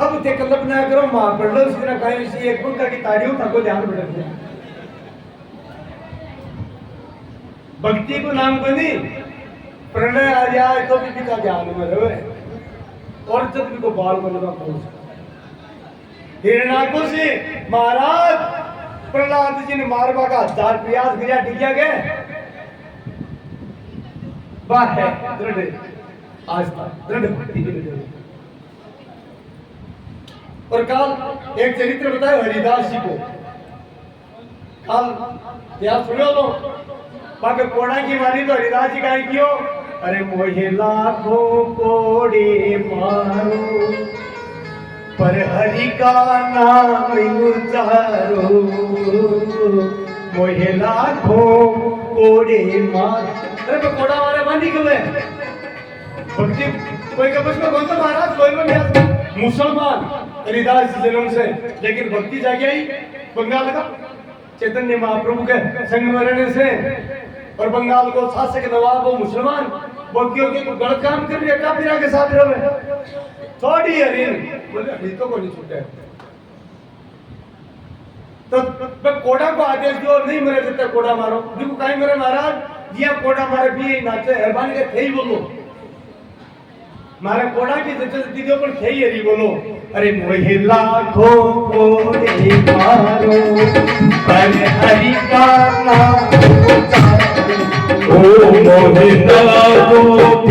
अब ते कल्पना करो मां पढ़ लो उसने कहीं से एक पंखा की ताड़ी उठा को ध्यान भटक जाए भक्ति को नाम को नहीं प्रणय आ जाए तो भी पिता ध्यान में रहे और जब भी को बाल को लगा पहुंच हिरणाको से महाराज प्रहलाद जी ने मारवा का हजार प्रयास किया टिकिया गए बात है दृढ़ आस्था दृढ़ भक्ति की और कल एक चरित्र बताया हरिदास जी को कल क्या सुनो लो बाकी कोड़ा की मारी तो हरिदास जी का क्यों अरे मोहे लाखों कोड़े मारो पर हरि का नाम उचारो मोहे लाखों कोड़े मारो अरे तो कोड़ा मारे मानी क्यों है भक्ति कोई का बस में कौन सा महाराज कोई में मुसलमान हरिदास जन्म से लेकिन भक्ति जागी आई बंगाल का चैतन्य महाप्रभु के संग में रहने से और बंगाल को शासक नवाब वो मुसलमान वो क्यों तो गलत काम कर रही है काफिरा के साथ रहे थोड़ी हरिन बोले हरितों को नहीं छूटे तो कोड़ा को आदेश दो नहीं मरे देते कोड़ा मारो देखो कहीं मेरे महाराज ये कोड़ा मारे भी नाचे हरबानी के थे ही बोलो मारे कोड़ा की दीदियों पर थे ही बोलो अरे मोहे लाखों कोड़े मारो पर हरि का नाम उचारो ओ मोहे लाखों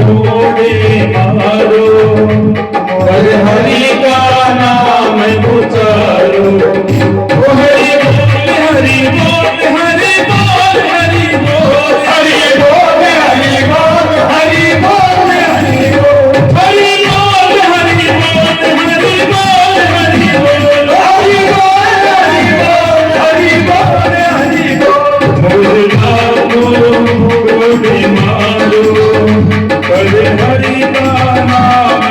कोड़े मारो पर हरि का नाम उचारो ओ हरि बोल हरि बोल हरि बोल हरि बोल हरि बोल हरि बोल हरि बोल हरि बोल हरि बोल हरि बोल हरि बोल हरि बोल हरि बोल हरि बोल मोहे लाखों कोड़े मारो पर हरि का नाम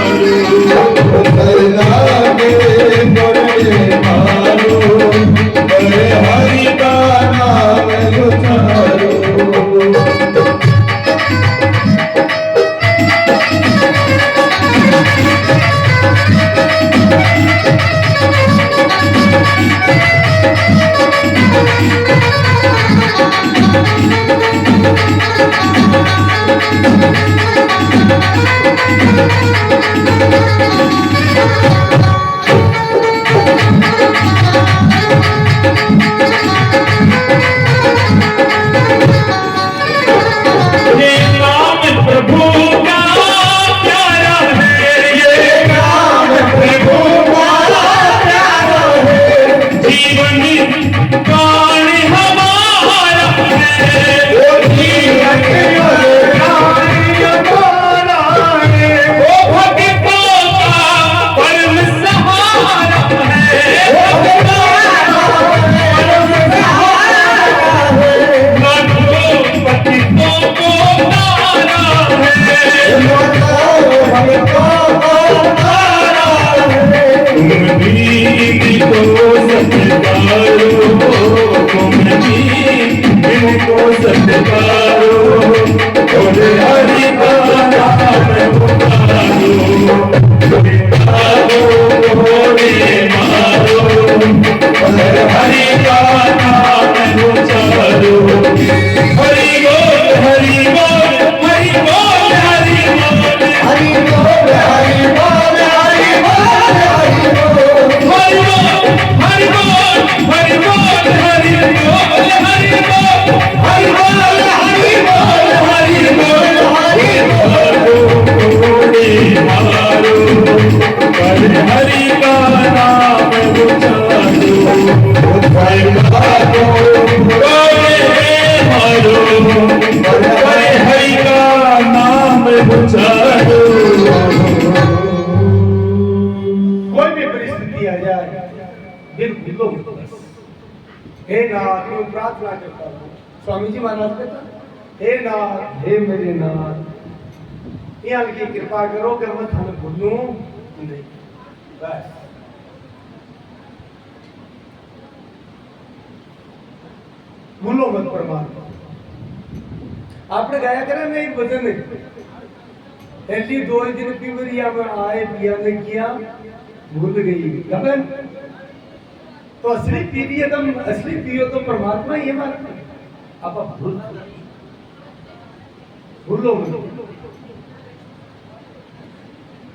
उचारो करना के कोड़े मारो पर हरि का नाम उचारो हे नाथ मैं प्रार्थना करता हूँ स्वामी जी महाराज कहता हे नाथ हे मेरे नाथ यहाँ की कृपा करो कि मैं थाने भूलूं नहीं बस भूलो मत परमात्मा आपने गाया करा नहीं भजन नहीं ऐसी 2 दिन पिवरिया में आए पिया ने किया भूल गई गगन। तो असली प्रियतम असली प्रियो तो परमात्मा ही है हमारा। आप भूलो मत।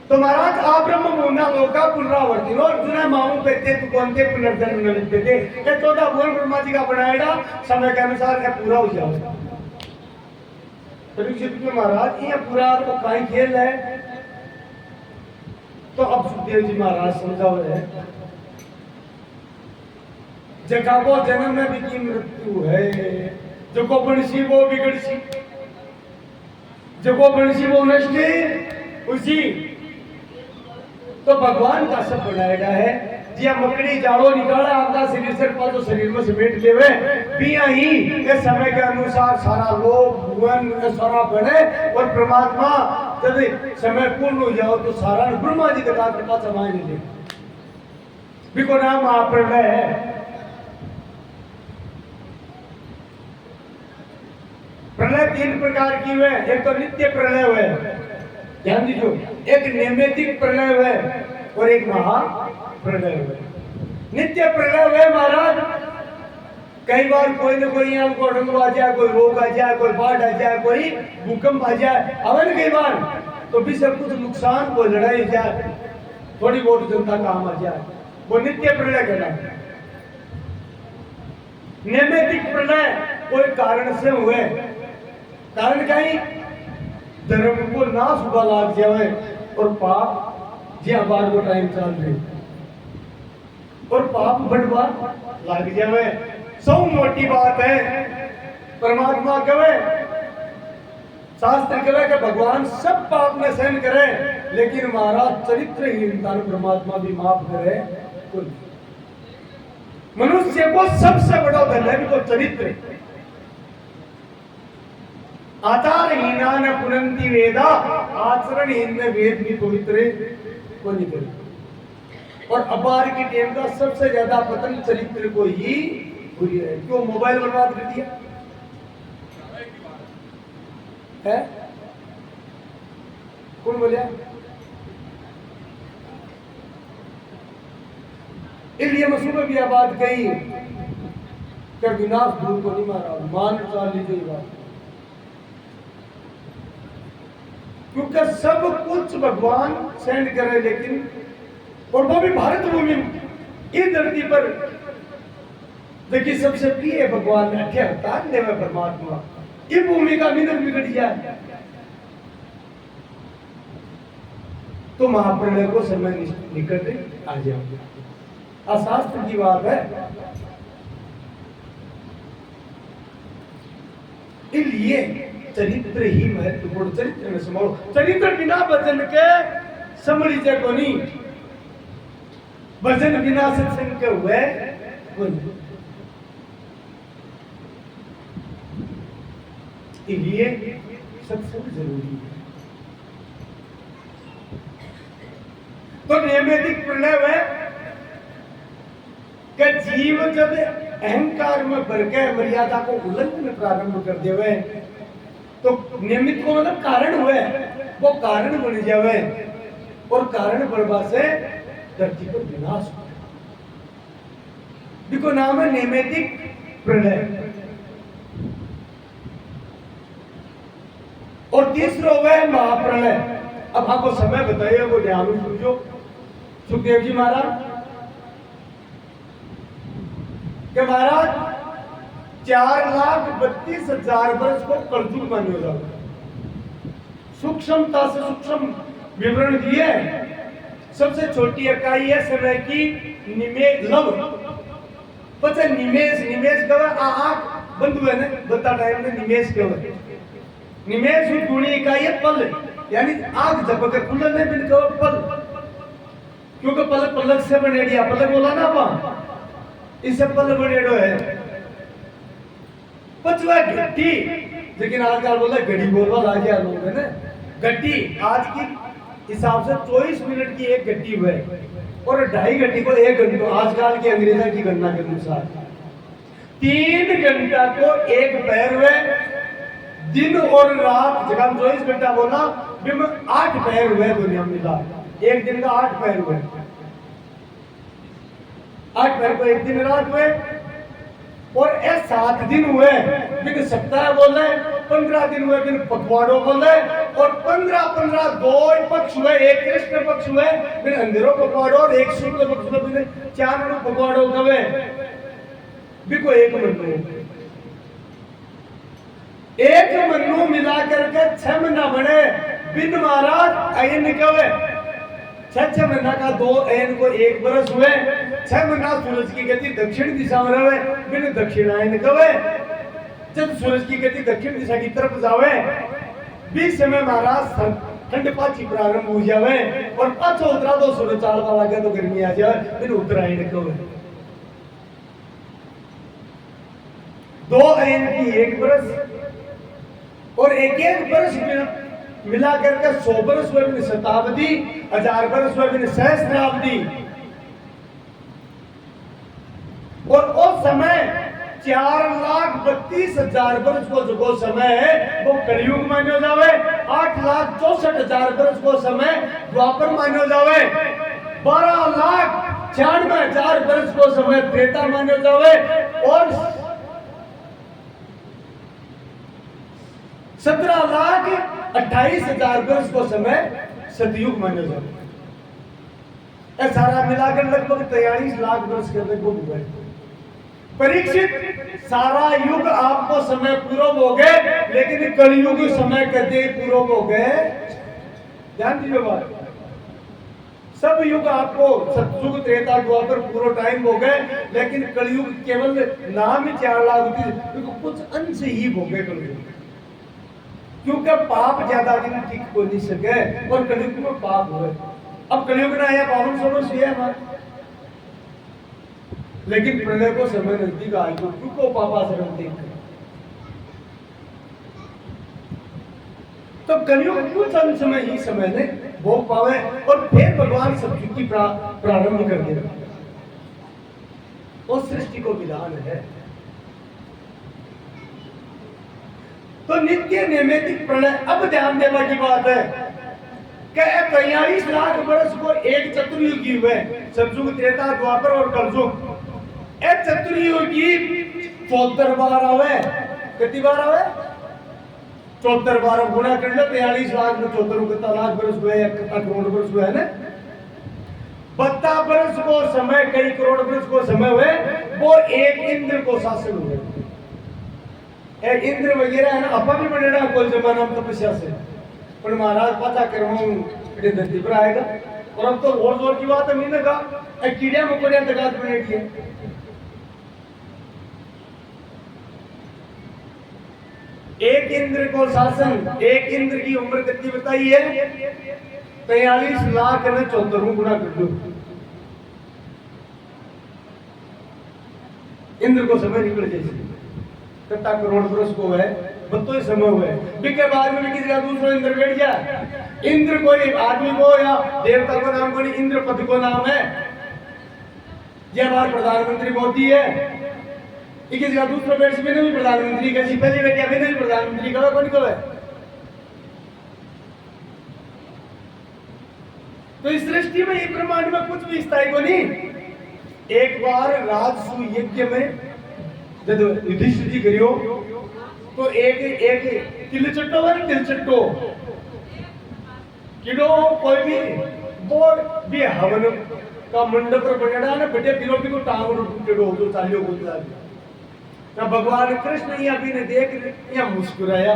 तो महाराज आप ब्रह्म मुन्ना लोका पुनरावर्ती और दुना मामू पेते तू कौन थे पुनर्जन्म न लेते थे ये 14 भुवन ब्रह्मा जी का बनाएगा समय के अनुसार क्या पूरा हो जाएगा। परीक्षित में महाराज ये पूरा तो काई खेल है। तो अब सुखदेव जी महाराज समझाओ है जगह को जन्म में भी की मृत्यु है जो को बनसी वो बिगड़सी जो को बनसी वो नष्ट उसी। तो भगवान का सब बनाएगा है जिया मकड़ी जाड़ो निकाला आपका शरीर से तो शरीर में समेट लेवे पिया ही इस समय के अनुसार सारा लोक भुवन सारा बने और परमात्मा जब समय पूर्ण हो जाओ तो सारा ब्रह्मा जी का कृपा समाए ले बिको नाम आप प्रलय है। प्रलय 3 प्रकार की हुए एक तो नित्य प्रलय हुए ध्यान दीजिए एक नैमित्तिक प्रलय हुए और एक महा प्रलय हुए। नित्य प्रलय हुए महाराज कई बार कोई न कोई यहाँ को डंगू आ जाए कोई रोग आ जाए कोई बाढ़ आ जाए कोई भूकंप आ जाए अवन कई बार तो भी सब कुछ नुकसान कोई लड़ाई जाए थोड़ी बहुत जनता काम आ जाए वो नित्य प्रलय कहलाता है। नैमित्तिक प्रलय कोई कारण से हुए कारण कहीं धर्म को नाश हुआ लाग जाए और पाप जी बार को टाइम चल रहे और पाप बढ़वा लाग जाए। सौ मोटी बात है परमात्मा कहे शास्त्र कहे कि भगवान सब पाप में सहन करे लेकिन महाराज चरित्रहीनता परमात्मा भी माफ करे। मनुष्य को सबसे बड़ा धन है तो चरित्र। आचारहीना न पुनंती वेदा आचरणहीन में वेद भी पवित्र को नहीं करे। और अपार की टेम का सबसे ज्यादा पतन चरित्र को ही हुई है। क्यों मोबाइल बर्बाद कर दिया है कौन बोलिया इसलिए मैं सुबह भी बात कही कि विनाश दूर को नहीं मारा मान चाल लीजिए बात क्योंकि सब कुछ भगवान सेंड करे लेकिन और वो भी भारत भूमि इस धरती पर देखिए सबसे प्रिय भगवान ने अठे अवतार देवे परमात्मा ये भूमि का निधन बिगड़ जाए तो महाप्रलय को समय निकट आ जाओगे। शास्त्र की बात है इसलिए चरित्र ही महत्वपूर्ण चरित्र में संभालो चरित्र बिना वचन के संभली जाए को नहीं वचन बिना सत्संग के हुए इसलिए सत्संग जरूरी है। तो नैमित्तिक प्रलय है कि जीव जब अहंकार में भर के मर्यादा को उल्लंघन प्रारंभ कर देवे तो निमित्त को मतलब कारण हुए वो कारण बन जावे और कारण बनवा से धरती पर विनाश हो। देखो नाम है नैमित्तिक प्रलय। और तीसरा हुआ है महाप्रलय। अब आपको समय बताइए वो ध्यान समझो। सुखदेव जी महाराज के महाराज 4,32,000 वर्ष को कलयुग मान्य जाता है। सूक्ष्मता से सूक्ष्म विवरण दिए। सबसे छोटी इकाई है समय की निमेष लव पता निमेष निमेष कवे आंख बंद हुए ने बता टाइम में निमेष कवे निमेष हुई गुणी इकाई है पल यानी आंख झपके खुले नहीं बिन कवे पल क्योंकि पलक पलक से बनेड़िया पलक बोला ना आप इससे पल बनेड़ो है। पचवा घट्टी लेकिन आजकल बोला घड़ी बोलवा ला गया लोग है ना घट्टी आज की हिसाब से 24 मिनट की एक घट्टी हुए और 2.5 घंटे को 1 घंटे आजकल की अंग्रेजा की गणना के अनुसार 3 घंटा को एक पैर हुए दिन और रात जगह 24 घंटा बोला बिल्कुल 8 पैर हुए दुनिया में मिला, एक दिन का 8 पैर हुए, 8 पैर को एक दिन रात हुए, और ये 7 दिन हुए बिन सप्ताह बोल रहे, 15 दिन हुए बिन पखवाड़ों बोल रहे, और 15 दो पक्ष हुए, एक कृष्ण पक्ष हुए बिन अंधेरों पखवाड़ों, और एक शुक्ल पक्ष हुए बिन चारों पखवाड़ों कवे बिको एक महीने, एक महीनों मिला करके 6 महीना बने बिन महाराज अयन कवे, 6 महीना का 2 अयन को 1 बरस हुए, 6 महीना सूरज की गति दक्षिण दिशा में रहे बिन दक्षिणायन कवे, जब सूरज की गति दक्षिण दिशा की तरफ जावे बीच समय महाराज ठंड पाची प्रारंभ हो जावे, और पाछो उतरा तो सूरज चालवा लगे तो गर्मी आ जाए बिन उत्तरायण कवे, 2 अयन की 1 बरस, और एक बरस मिला करके 100 बरस हुए बिन शताब्दी, 1000 बरस हुए बिन सहस्त्राब्दी, और उस समय 4,32,000 बरस को जो समय है वो कलयुग मान्यो जावे, 8,64,000 बरस को समय द्वापर मान्यो जावे, 12,96,000 बरस को समय त्रेता मान्यो जावे, और 17,28,000 बरस को समय सतयुग माना जाता है। सारा मिलाकर लगभग 43 लाख बरस के लगभग हुए। परीक्षित सारा युग आपको समय पूरा हो गए, लेकिन कलयुग समय कदे पूरा हो गए, ध्यान दीजिए बात, सब युग आपको सतयुग त्रेता द्वापर पूरा टाइम हो गए, लेकिन कलयुग केवल नाम ही 4 लाख क्योंकि कुछ अंश ही हो गए कलयुग, क्योंकि पाप ज्यादा दिन टिक को नहीं सके, और कलयुग में पाप हुए। अब कलयुग ना आया 5200 है हमारा, लेकिन प्रलय को समय नजदीक आए तो क्यों पापा शरण देख, तो कलयुग कुछ अंश में ही समय ने भोग पावे, और फिर भगवान सतयुग की प्रारंभ कर देगा, वो सृष्टि को विधान है। तो नित्य नैमित्तिक प्रलय, अब ध्यान देने की बात है कि 43 लाख वर्ष को एक चतुर्युगी हुए, सतयुग त्रेता द्वापर और कलयुग, एक चतुर्युगी 74 बार आवे, कितनी बार आवे 74 बार, गुणा कर लो 43 लाख में 74 कितना लाख वर्ष हुए, कितना करोड़ वर्ष हुए है ना, 72 वर्ष को समय, कई करोड़ वर्ष को समय हुए, वो एक इंद्र को शासन हुए, इंद्र वगैरह है ना, अपा भी बनेगा कोई जमाना में तपस्या से, पर महाराज पता करूं धरती पर आएगा, और अब तो और जोर की बात है, मैंने कहा कीड़े मकोड़िया तगात बनेगी है, एक इंद्र को शासन, एक इंद्र की उम्र कितनी बताई है 43 लाख ने 74 गुना कर लो, इंद्र को समय निकल जैसे कितना करोड़ वर्ष को है, बत्तों समय हुए, बिके बाद में किसी का दूसरा इंद्र बैठ गया, इंद्र कोई आदमी को या देवता को नाम को नहीं, इंद्र पद को नाम है, यह हमारे प्रधानमंत्री मोदी है, किसी का दूसरा बैठ में नहीं प्रधानमंत्री का, पहले बैठे अभी नहीं प्रधानमंत्री का, कौन को है, तो इस सृष्टि में ये ब्रह्मांड में कुछ भी स्थायी को नहीं। एक बार राजसू यज्ञ में जब युधिष्ठिर जी करियो तो एक तिलचट्टो है, तिलचट्टो किडो कोई भी हवन का मंडप पर बनेड़ा ना बेटे पिरो को टांग टूटेड़ो जो चालियो बोलता ना, भगवान कृष्ण यहाँ भी ने देख यहाँ मुस्कुराया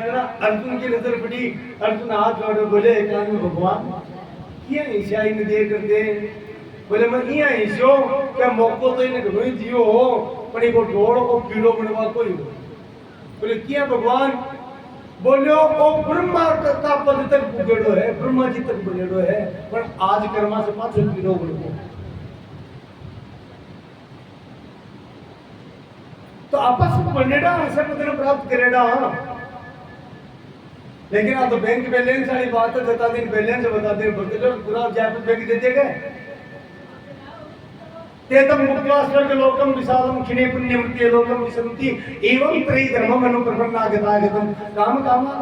ना, अर्जुन की नजर पड़ी, अर्जुन हाथ जोड़े बोले एकांत में भगवान क्या ईशा इन दे करते, बोले मैं यहाँ ईशो क्या मौको तो इन्हें घरों जियो हो, पर एक डोड़ को कीड़ो बनवा कोई, बोले क्या भगवान, बोलो ओ ब्रह्मा का पद तक बुगेड़ो है, ब्रह्मा जी तक बुगेड़ो है, पर आज कर्मा से पाछो कीड़ो बनवो, तो आपस में बनेड़ा ऐसा पद प्राप्त करेगा, लेकिन आप तो बैंक बैलेंस वाली बात है, बता दिन बैलेंस बता दिन पूरा जयपुर बैंक दे देगा, तेतम मुक्त्वा स्वर्गलोकम विशालम क्षिणे पुण्यमृत्ये लोकम विशन्ति एवं त्रयी धर्मम अनुप्रपन्नागतागतम काम कामा,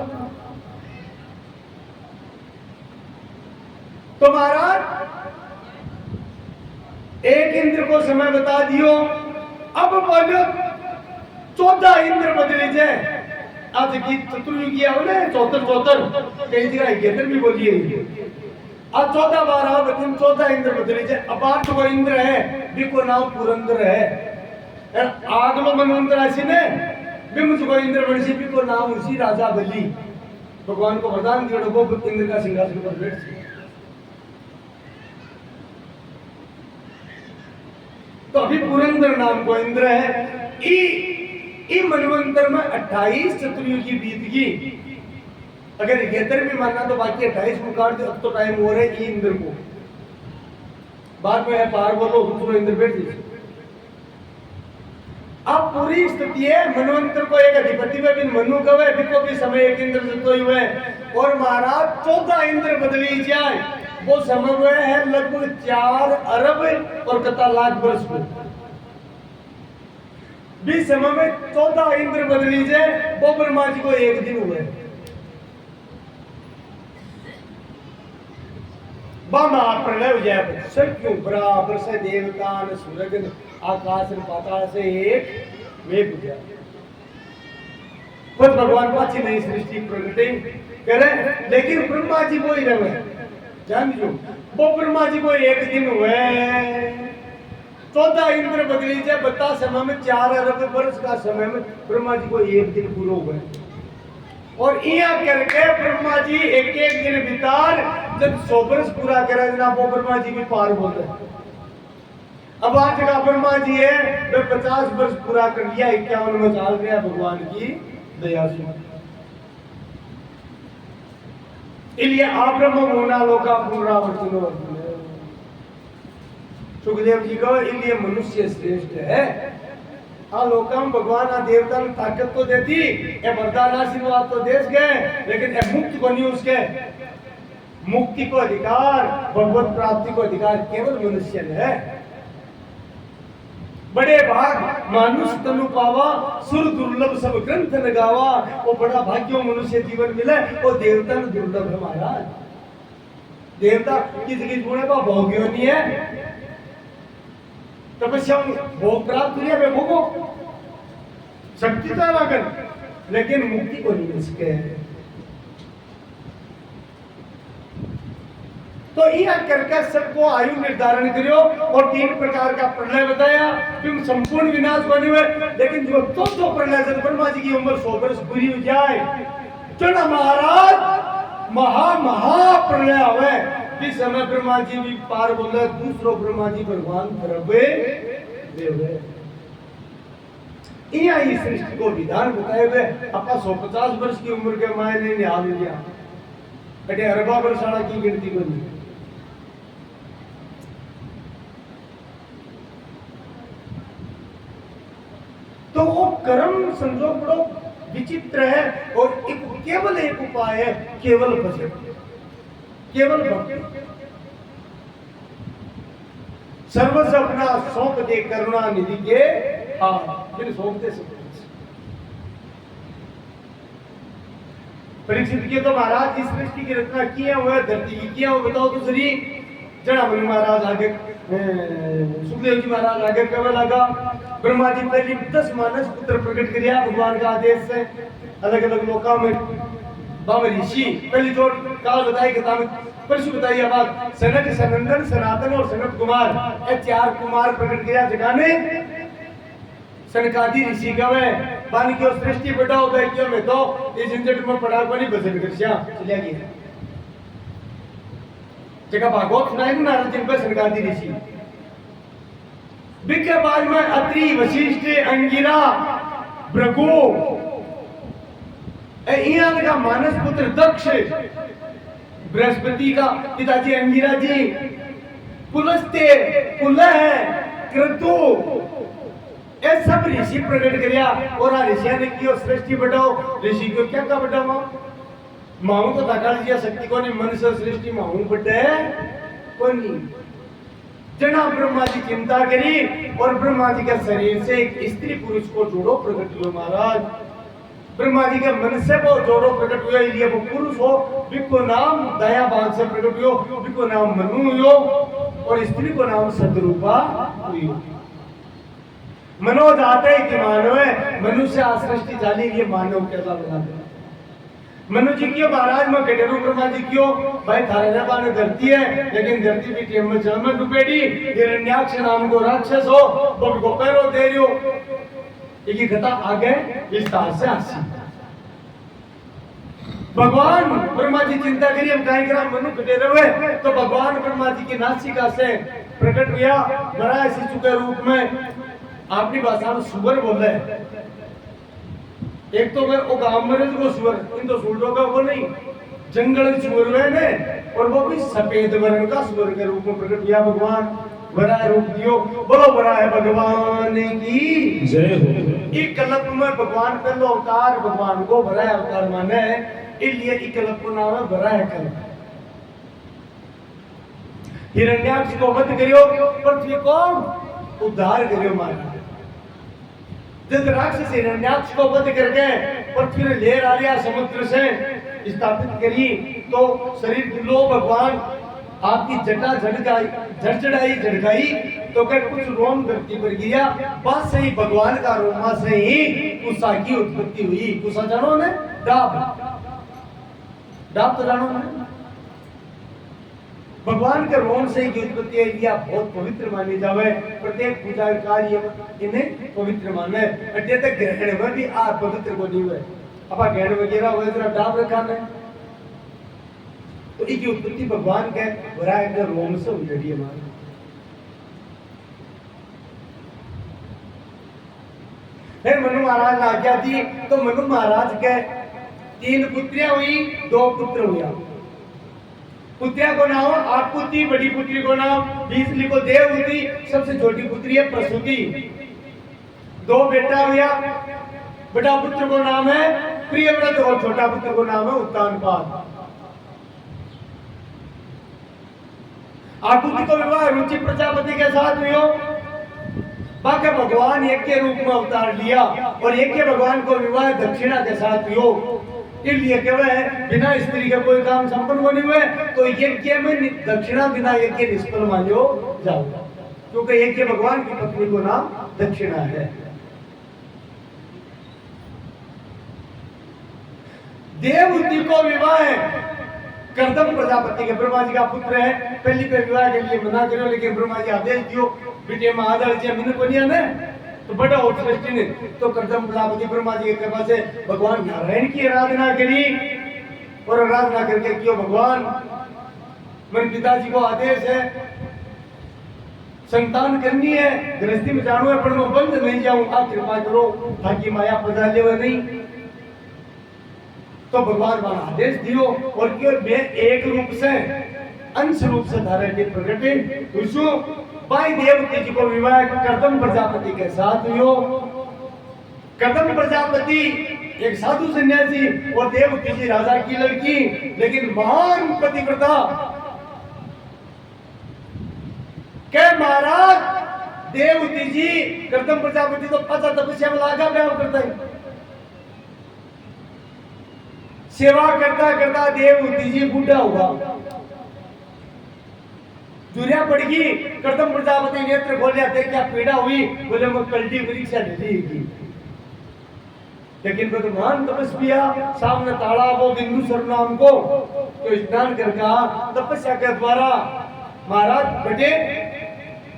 तो महाराज एक इंद्र को समय बता दियो, अब बोलो 14 इंद्र बदले जाए। आज की चतुर्युगी आवले 74 कई जगह 71 भी बोलिए। आज 14 12 बदले 14 इंद्र बदले जाए। अब आठ वो इंद्र है बिको नाम पुरंदर है। आगलो मनवंतर ऐसी ने भी मुझको इंद्र बनसी बिको नाम उसी राजा बलि। भगवान को वरदान दिया वो इंद्र का सिंहासन पर बैठ। तो अभी पुरंदर नाम को इंद्र है। ई मनवंतर में 28 चतुर्युगी बीत गई। अगर 71 भी मानना तो बाकी 28 को काट दे। अब तो टाइम हो रहा है ई इंद्र को। बाद में है पार बोलो दूसरो इंद्र बैठ जाए। अब पूरी स्थिति है मनवंतर को एक अधिपति में बिन मनु कवे बिको भी समय एक इंद्र जतो हुए और महाराज 14 इंद्र बदली जाए। वो समय हुए है लगभग 4 अरब और कता लाख वर्ष को। 20 समय में 14 इंद्र बदली जाए। वो ब्रह्मा जी को एक दिन हुए। प्रलय हो जाए सब क्यों बराबर से देवता न सूरज आकाश न पाताल से एक मेघ हो जाए। खुद भगवान पाची नई सृष्टि प्रगति करे लेकिन ब्रह्मा जी को ही रहे जान जो वो ब्रह्मा जी को एक दिन हुए। 14 इंद्र बदली जाए। बता समय में 4 अरब वर्ष का समय में ब्रह्मा जी को एक दिन पूरा हुए। और यहाँ करके ब्रह्मा जी एक एक दिन बितार जब 100 वर्ष पूरा करे ना वो ब्रह्मा जी भी पार बोलते हैं। अब आज जगह ब्रह्मा जी है वे 50 वर्ष पूरा कर लिया 51 में चाल गया भगवान की दया से। इसलिए आप ब्रह्म मोना लोका पुनरावर्तनो। सुखदेव जी को इसलिए मनुष्य श्रेष्ठ है। लोकम भगवान देवता ने ताकत तो देती ये वरदान आशीर्वाद तो देश गए लेकिन ये मुक्ति को नहीं उसके मुक्ति को अधिकार भगवत प्राप्ति को अधिकार केवल मनुष्य ने है। बड़े भाग मानुष तनु पावा सुर दुर्लभ सब ग्रंथ न गावा। वो बड़ा भाग्यो मनुष्य जीवन मिले वो देवता ने दुर्लभ है महाराज। देवता किसी की गुणे का भोग्यो नहीं है। तपस्या भोग प्राप्त किया वे भोगो शक्ति तो लागन लेकिन मुक्ति को नहीं मिल सके। तो यह करके सबको आयु निर्धारण करियो और 3 प्रकार का प्रलय बताया फिर संपूर्ण विनाश होने हुए। लेकिन जो तो प्रलय जब ब्रह्मा जी की उम्र 100 वर्ष पूरी हो जाए चढ़ा महाराज महा प्रलय हुए। इस समय ब्रह्मा जी भी पार बोले दूसरो ब्रह्मा जी भगवान प्रभे देवे। इस सृष्टि को विधान बताए हुए अपना 150 वर्ष की उम्र के माए ने निहाल लिया कटे अरबा वर्षाला की गिनती को नहीं। तो वो कर्म संजोग बड़ो विचित्र है और केवल एक उपाय है केवल भजन केवल भक्ति। सर्वस्व अपना सौंप दे करुणा निधि के फिर सौंपते परीक्षित किए तो महाराज इस सृष्टि की रचना किए हुए धरती की किया हुआ बताओ तो सही। जड़ा मुनि महाराज आगे सुखदेव जी महाराज आगे कहने लगा ब्रह्मा जी पहले 10 मानस पुत्र प्रकट किया भगवान का आदेश से अलग अलग लोका में ऋषि पहली जोड़ काल बताई किताब परशु बताई बात सनक सनंदन सनातन और सनत कुमार ये 4 कुमार प्रकट किया जगह में सनकादि ऋषि कवे बानी की सृष्टि बढ़ाओ दैक्यों में तो इस झंझट में पड़ा को नहीं बचन कर श्या चलिया गया जगह भागवत सुनाई ना जिन पर सनकादि ऋषि बिके बाद में अत्रि वशिष्ठ अंगिरा भृगु यहाँ का मानस पुत्र दक्ष बृहस्पति का पिताजी अंगिरा जी पुलस्ते पुलह क्रतु ये सब ऋषि प्रकट करिया और ऋषिया ने की सृष्टि बढ़ाओ ऋषि को क्या का बढ़ावा माऊ तो दाखल दिया शक्ति को नहीं मन से सृष्टि माऊ बढ़े को नहीं। जना ब्रह्मा जी चिंता करी और ब्रह्मा जी के शरीर से एक स्त्री पुरुष को जोड़ो प्रकट हुए महाराज। ब्रह्मा जी के मन से वो जोड़ो प्रकट हुए, इसलिए वो पुरुष हो, बिको नाम दया भाव से प्रकट हुयो, बिको नाम मनु हुयो, और स्त्री को नाम सदरूपा हुई। मनोज आते कि मानव है, मनुष्य सृष्टि जाली, ये मानव कैसा बना दे। मनु जी क्यों महाराज में कटेरू, ब्रह्मा जी क्यों भाई थारे ने बाने धरती है, लेकिन धरती भी टेम में जल में डूबेड़ी, हिरण्याक्ष नाम को राक्षस हो, बब को पैरो दे रियो। एक कथा आगे विस्तार से आसी। भगवान ब्रह्मा जी चिंता करिए, हम कहीं करा मनु कटेरे हुए, तो भगवान ब्रह्मा जी की नासिका से प्रकट हुआ बड़ा शिशु के रूप में। अपनी भाषा में सुअर बोले, एक तो वो गांव में को सुअर, इन तो सुअरों का वो नहीं, जंगल सुअर ने, और वो भी सफेद वर्ण का सुअर के रूप में प्रकट हुआ भगवान। बड़ा रूप दियो, बोलो बड़ा है भगवान की जय हो। एक कल्प में भगवान पहलो अवतार, भगवान को बड़ा अवतार माने, इसलिए एक कल्प को नाम है बड़ा है कल्प। हिरण्याक्ष को वध करियो, पृथ्वी को उद्धार करियो महाराज। जब राक्षस हिरण्याक्ष को वध करके पृथ्वी ने लेर आ रहा समुद्र से स्थापित करी, तो शरीर दिलो भगवान आपकी जटा झड़काई, तो क्या कुछ रोम धरती पर गिरा, बस से ही भगवान का रोमा से ही कुसा की उत्पत्ति हुई। कुसा जानो ने, डाब तो जानो ने, भगवान के रोम से ही उत्पत्ति है। यह बहुत पवित्र मानी जावे, प्रत्येक पूजा कार्य इन्हें पवित्र माने। अड्डे तक ग्रहण में भी आप पवित्र को नहीं हुए, अब ग्रहण वगैरह हुए जरा डाब रखा ने, तो इसकी उत्पत्ति भगवान के वराय के रोम से हुई है। फिर मनु महाराज ने आज्ञा दी, तो मनु महाराज के 3 पुत्रियां हुई, 2 पुत्र हुआ। पुत्रिया को नाम आपुति, बड़ी पुत्री को नाम बीसली को देवहूति, सबसे छोटी पुत्री है प्रसूति। 2 बेटा हुआ, बड़ा पुत्र को नाम है प्रियव्रत और छोटा पुत्र को नाम है उत्तानपाद। आकुति को विवाह रुचि प्रजापति के साथ हुआ। बाकी भगवान एक के रूप में अवतार लिया, और एक के भगवान को विवाह दक्षिणा के साथ हुआ। इसलिए कहवे बिना स्त्री के कोई काम संपन्न नहीं हुए, तो यज्ञ में दक्षिणा बिना यज्ञ निष्फल मानो जाओ, क्योंकि यज्ञ भगवान की पत्नी को नाम दक्षिणा है। देवहूति को विवाह कर्दम प्रजापति के, ब्रह्मा जी का पुत्र है, पहली पे विवाह के लिए मना करो, लेकिन ब्रह्मा जी आदेश दियो बेटे महादल जी मिन को नहीं है, तो बड़ा उत्कृष्ट ने, तो कर्दम प्रजापति ब्रह्मा जी के कृपा से भगवान नारायण की आराधना करी, और आराधना करके क्यों भगवान मेरे पिताजी को आदेश है संतान करनी है, गृहस्थी में जानो है, पर मैं बंद नहीं जाऊं, आप कृपा करो ताकि माया पधा ले नहीं। तो भगवान का आदेश दियो, और क्यों मैं एक रूप से अंश रूप से धारण के प्रकटे हुसु भाई देवकी जी को विवाह कर्दम प्रजापति के साथ हुयो। कर्दम प्रजापति एक साधु सन्यासी और देवकी जी राजा की लड़की, लेकिन महान पतिव्रता के महाराज देवकी जी कर्दम प्रजापति तो 50 तपस्या में लागा ब्याह करता है, सेवा करता करता देवहूति जी बूढ़ा हुआ, दुनिया पड़ गई। कर्दम प्रजापति नेत्र खोले, देखा पीड़ा हुई, बोले मैं कल्टी परीक्षा ले ली। लेकिन भगवान तपस्विया सामने तालाब हो बिंदुसर नाम को, तो स्नान करके तपस्या के द्वारा महाराज बेटे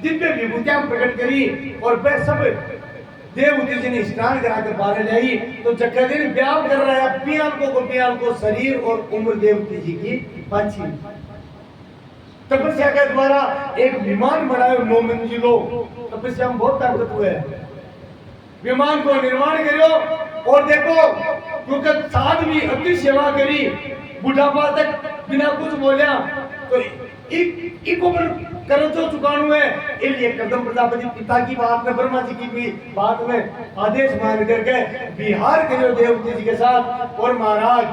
दिव्य विभूतियां प्रकट करी, और वह सब देवहूति जी ने स्नान करा कर बाहर लाई। तो जक्का दिन ब्याह कर रहा है, पियाल को शरीर और उम्र देवहूति जी की बाछी। तपस्या के द्वारा एक विमान बनाए 9 मंजिलो, तपस्या में बहुत ताकत हुए, विमान को निर्माण करो, और देखो क्योंकि साध भी अति सेवा करी, बुढ़ापा तक बिना कुछ बोलिया, तो एक उम्र कर्जो चुकानु है। इसलिए कर्दम प्रजापति पिता की बात में, ब्रह्मा जी की भी बात में आदेश मान करके विहार करो देवहूति जी के साथ। और महाराज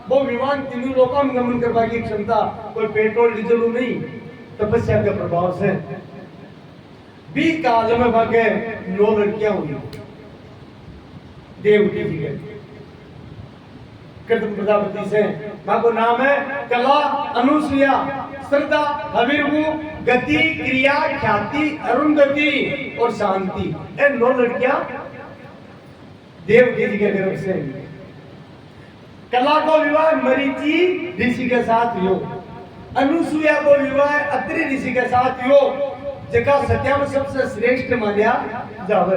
वो विमान 3 लोकों में गमन करने की क्षमता, कोई पेट्रोल डीजल नहीं, तपस्या के प्रभाव से 20 काल में भागे 9 लड़कियां हुई देवहूति जी के। कृत प्रजापति से। माँ को नाम है कला, अनुसुया, श्रद्धा, हविर्भु, गति, क्रिया, ख्याति, अरुंधति और शांति। ये 9 लड़कियां देवकी जी के गर्भ से। कला को विवाह मरीचि ऋषि के साथ हुआ। अनुसुया को विवाह अत्रि ऋषि के साथ हुआ, जका सत्याम सबसे श्रेष्ठ मान्या जावे।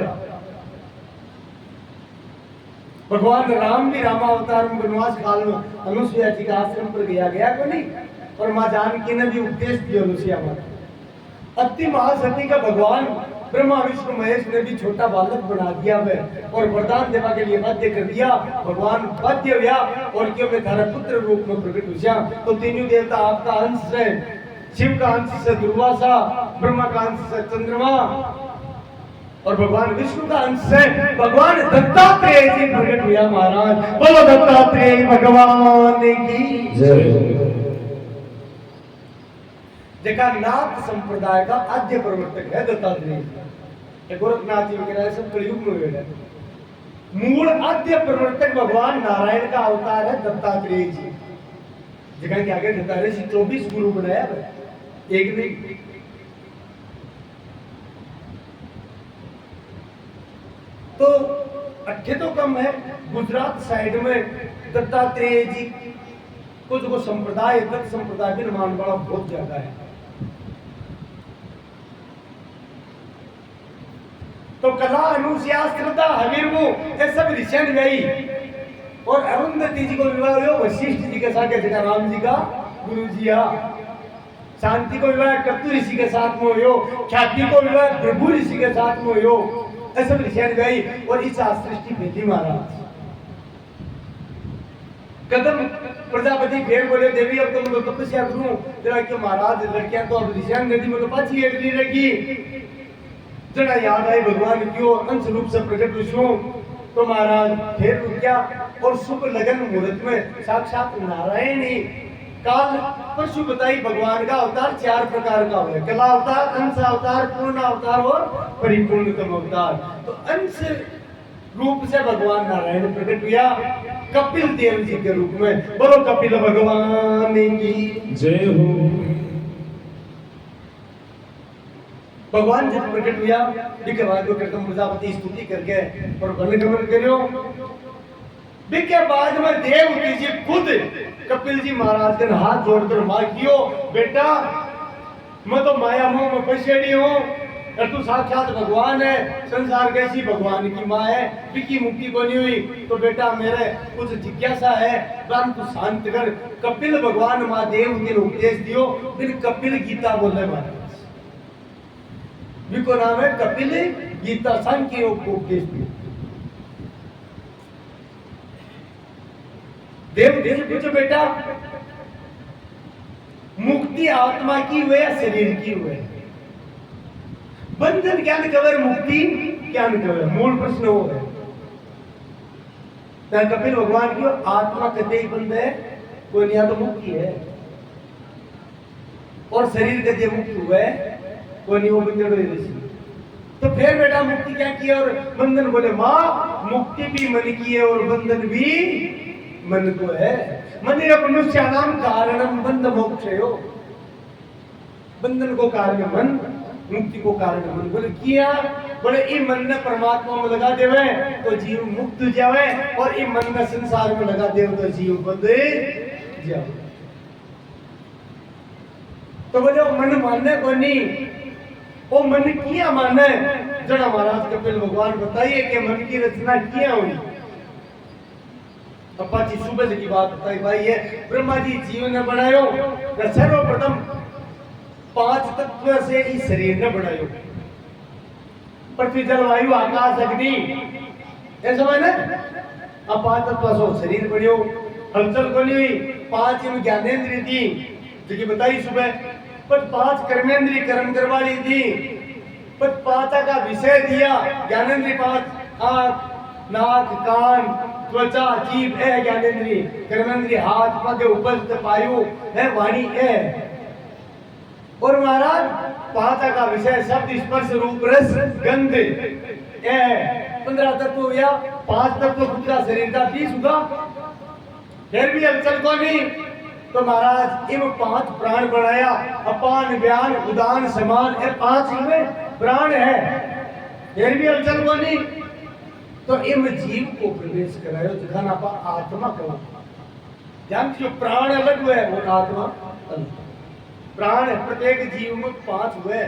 भगवान राम भी रामावतार में वनवास काल में अनुसुया जी का आश्रम पर गया को नहीं, और मां जानकी ने भी उपदेश दिया अनुसुया माता। अति महासती का भगवान ब्रह्मा विष्णु महेश ने भी छोटा बालक बना दिया है और वरदान देवा के लिए बाध्य कर दिया। भगवान बाध्य हुआ और क्यों में थारा पुत्र रूप में प्रकट हुआ। तो तीनों देवता आपका अंश है। शिव का अंश से दुर्वासा, ब्रह्मा का अंश से चंद्रमा और भगवान विष्णु का अंश है भगवान दत्तात्रेय जी प्रकट हुआ। महाराज बोलो दत्तात्रेय भगवान की जय। जगह नाथ संप्रदाय का आद्य प्रवर्तक है दत्तात्रेय। गोरखनाथ जी वगैरह सब कलयुग में हुए हैं। मूल आद्य प्रवर्तक भगवान नारायण का अवतार है दत्तात्रेय जी। जगह के आगे दत्तात्रेय जी 24 गुरु बनाया है, एक नहीं। तो 8 तो कम है। गुजरात साइड में दत्तात्रेय जी को जो संप्रदाय दत्त संप्रदाय भी मान बड़ा बहुत ज्यादा है। तो कला, अनुसुया, श्रद्धा, हविर्भु ये सब ऋषि गई और अरुंधति जी को विवाह हुआ वशिष्ठ जी के साथ, जगह राम जी का गुरु जी। शांति को विवाह कत्तु ऋषि के साथ में हो, ख्याति को विवाह प्रभु ऋषि के साथ में हो। ऐसा ऋषि गई और इस सृष्टि भेजी महाराज। कदम प्रजापति फिर बोले देवी अब तुम तो तपस्या करूं जरा कि महाराज लड़कियां तो अब ऋषि नदी में तो पाछी एकली रहेगी। जरा याद आई भगवान क्यों अंश रूप से प्रकट हुए। तो महाराज फिर क्या और शुभ लगन मुहूर्त में साक्षात नारायण ही काल पशु बताई भगवान का अवतार 4 प्रकार का है। कला अवतार, अंश अवतार, पूर्ण अवतार और परिपूर्णतम अवतार। तो अंश रूप से भगवान नारायण प्रकट हुआ कपिल देव जी के रूप में। बोलो कपिल भगवान की जय हो। भगवान जब प्रकट हुआ बिके बाद कृतम प्रजापति स्तुति करके और वन गमन करियो। बिके बाद में देवकी जी खुद कपिल जी महाराज के हाथ जोड़कर मांगियो, बेटा मैं तो माया मोह में फंसेड़ी हूँ और तू साक्षात भगवान है। संसार कैसी भगवान की माँ है, बिकी मुक्ति को नहीं हुई। तो बेटा मेरे कुछ जिज्ञासा है, प्राण तू शांत कर। कपिल भगवान महादेव ने उपदेश दियो, फिर कपिल गीता बोले महाराज। जिसको नाम है कपिल गीता, सांख्य योग को उपदेश दिया। देव देव पूछो बेटा मुक्ति आत्मा की हुए या शरीर की हुए? बंधन क्या न कवर, मुक्ति क्या न कवर, मूल प्रश्न वो है। कपिल भगवान की आत्मा कदे ही बंध है, कोई नहीं, तो मुक्ति है। और शरीर कदे मुक्त हुआ है, कोई नहीं, वो बंधन। तो फिर बेटा मुक्ति क्या की और बंधन? बोले माँ मुक्ति भी मन की है और बंधन भी मन को है। मन मनुष्य नाम कारणम बंध मोक्षयो। बंधन को कारण मन, मुक्ति को कारण मन। बोले किया, बोले ई मन ने परमात्मा में लगा देवे तो जीव मुक्त हो जावे, और ई मन ने संसार में लगा देवे तो जीव बंध जावे। तो बोले मन मानने को नहीं, वो मन किया माने। जना महाराज कपिल भगवान बताइए कि मन की रचना किया हुई। अपाची सुबह की बात बताई भाई है। ब्रह्मा जी जीव ने बनायो, सर्वप्रथम 5 तत्व से इस शरीर ने बनायो। पृथ्वी, जल, वायु, आकाश, अग्नि, ऐसा मैंने अब 5 तत्व से शरीर बनियो। हलचल को नहीं, 5 ज्ञानेन्द्रिय थी जो कि बताई सुबह, पर 5 कर्मेंद्रिय कर्म करवाली थी, पर 5 का विषय दिया ज्ञानेन्द्रिय 5, आंख, नाक, कान, त्वचा, जीभ है ज्ञानेन्द्रिय, कर्मेंद्रिय हाथ, पग, उपस्थ, पायु है, वाणी है। और महाराज 5 का विषय शब्द, स्पर्श, रूप, रस, गंध है। 15 तत्व या 5 तत्व खुद का शरीर का 30 होगा। फिर भी हलचल को नहीं। तो महाराज इम 5 प्राण बनाया, अपान व्यान उदान समान, ये 5 इनमें प्राण है, फिर भी हलचल को नहीं। तो इम जीव को प्रवेश करायो जखान आपा आत्मा कहो। जान जो प्राण अलग हुए और आत्मा अलग। प्राण प्रत्येक जीव में 5 हुए,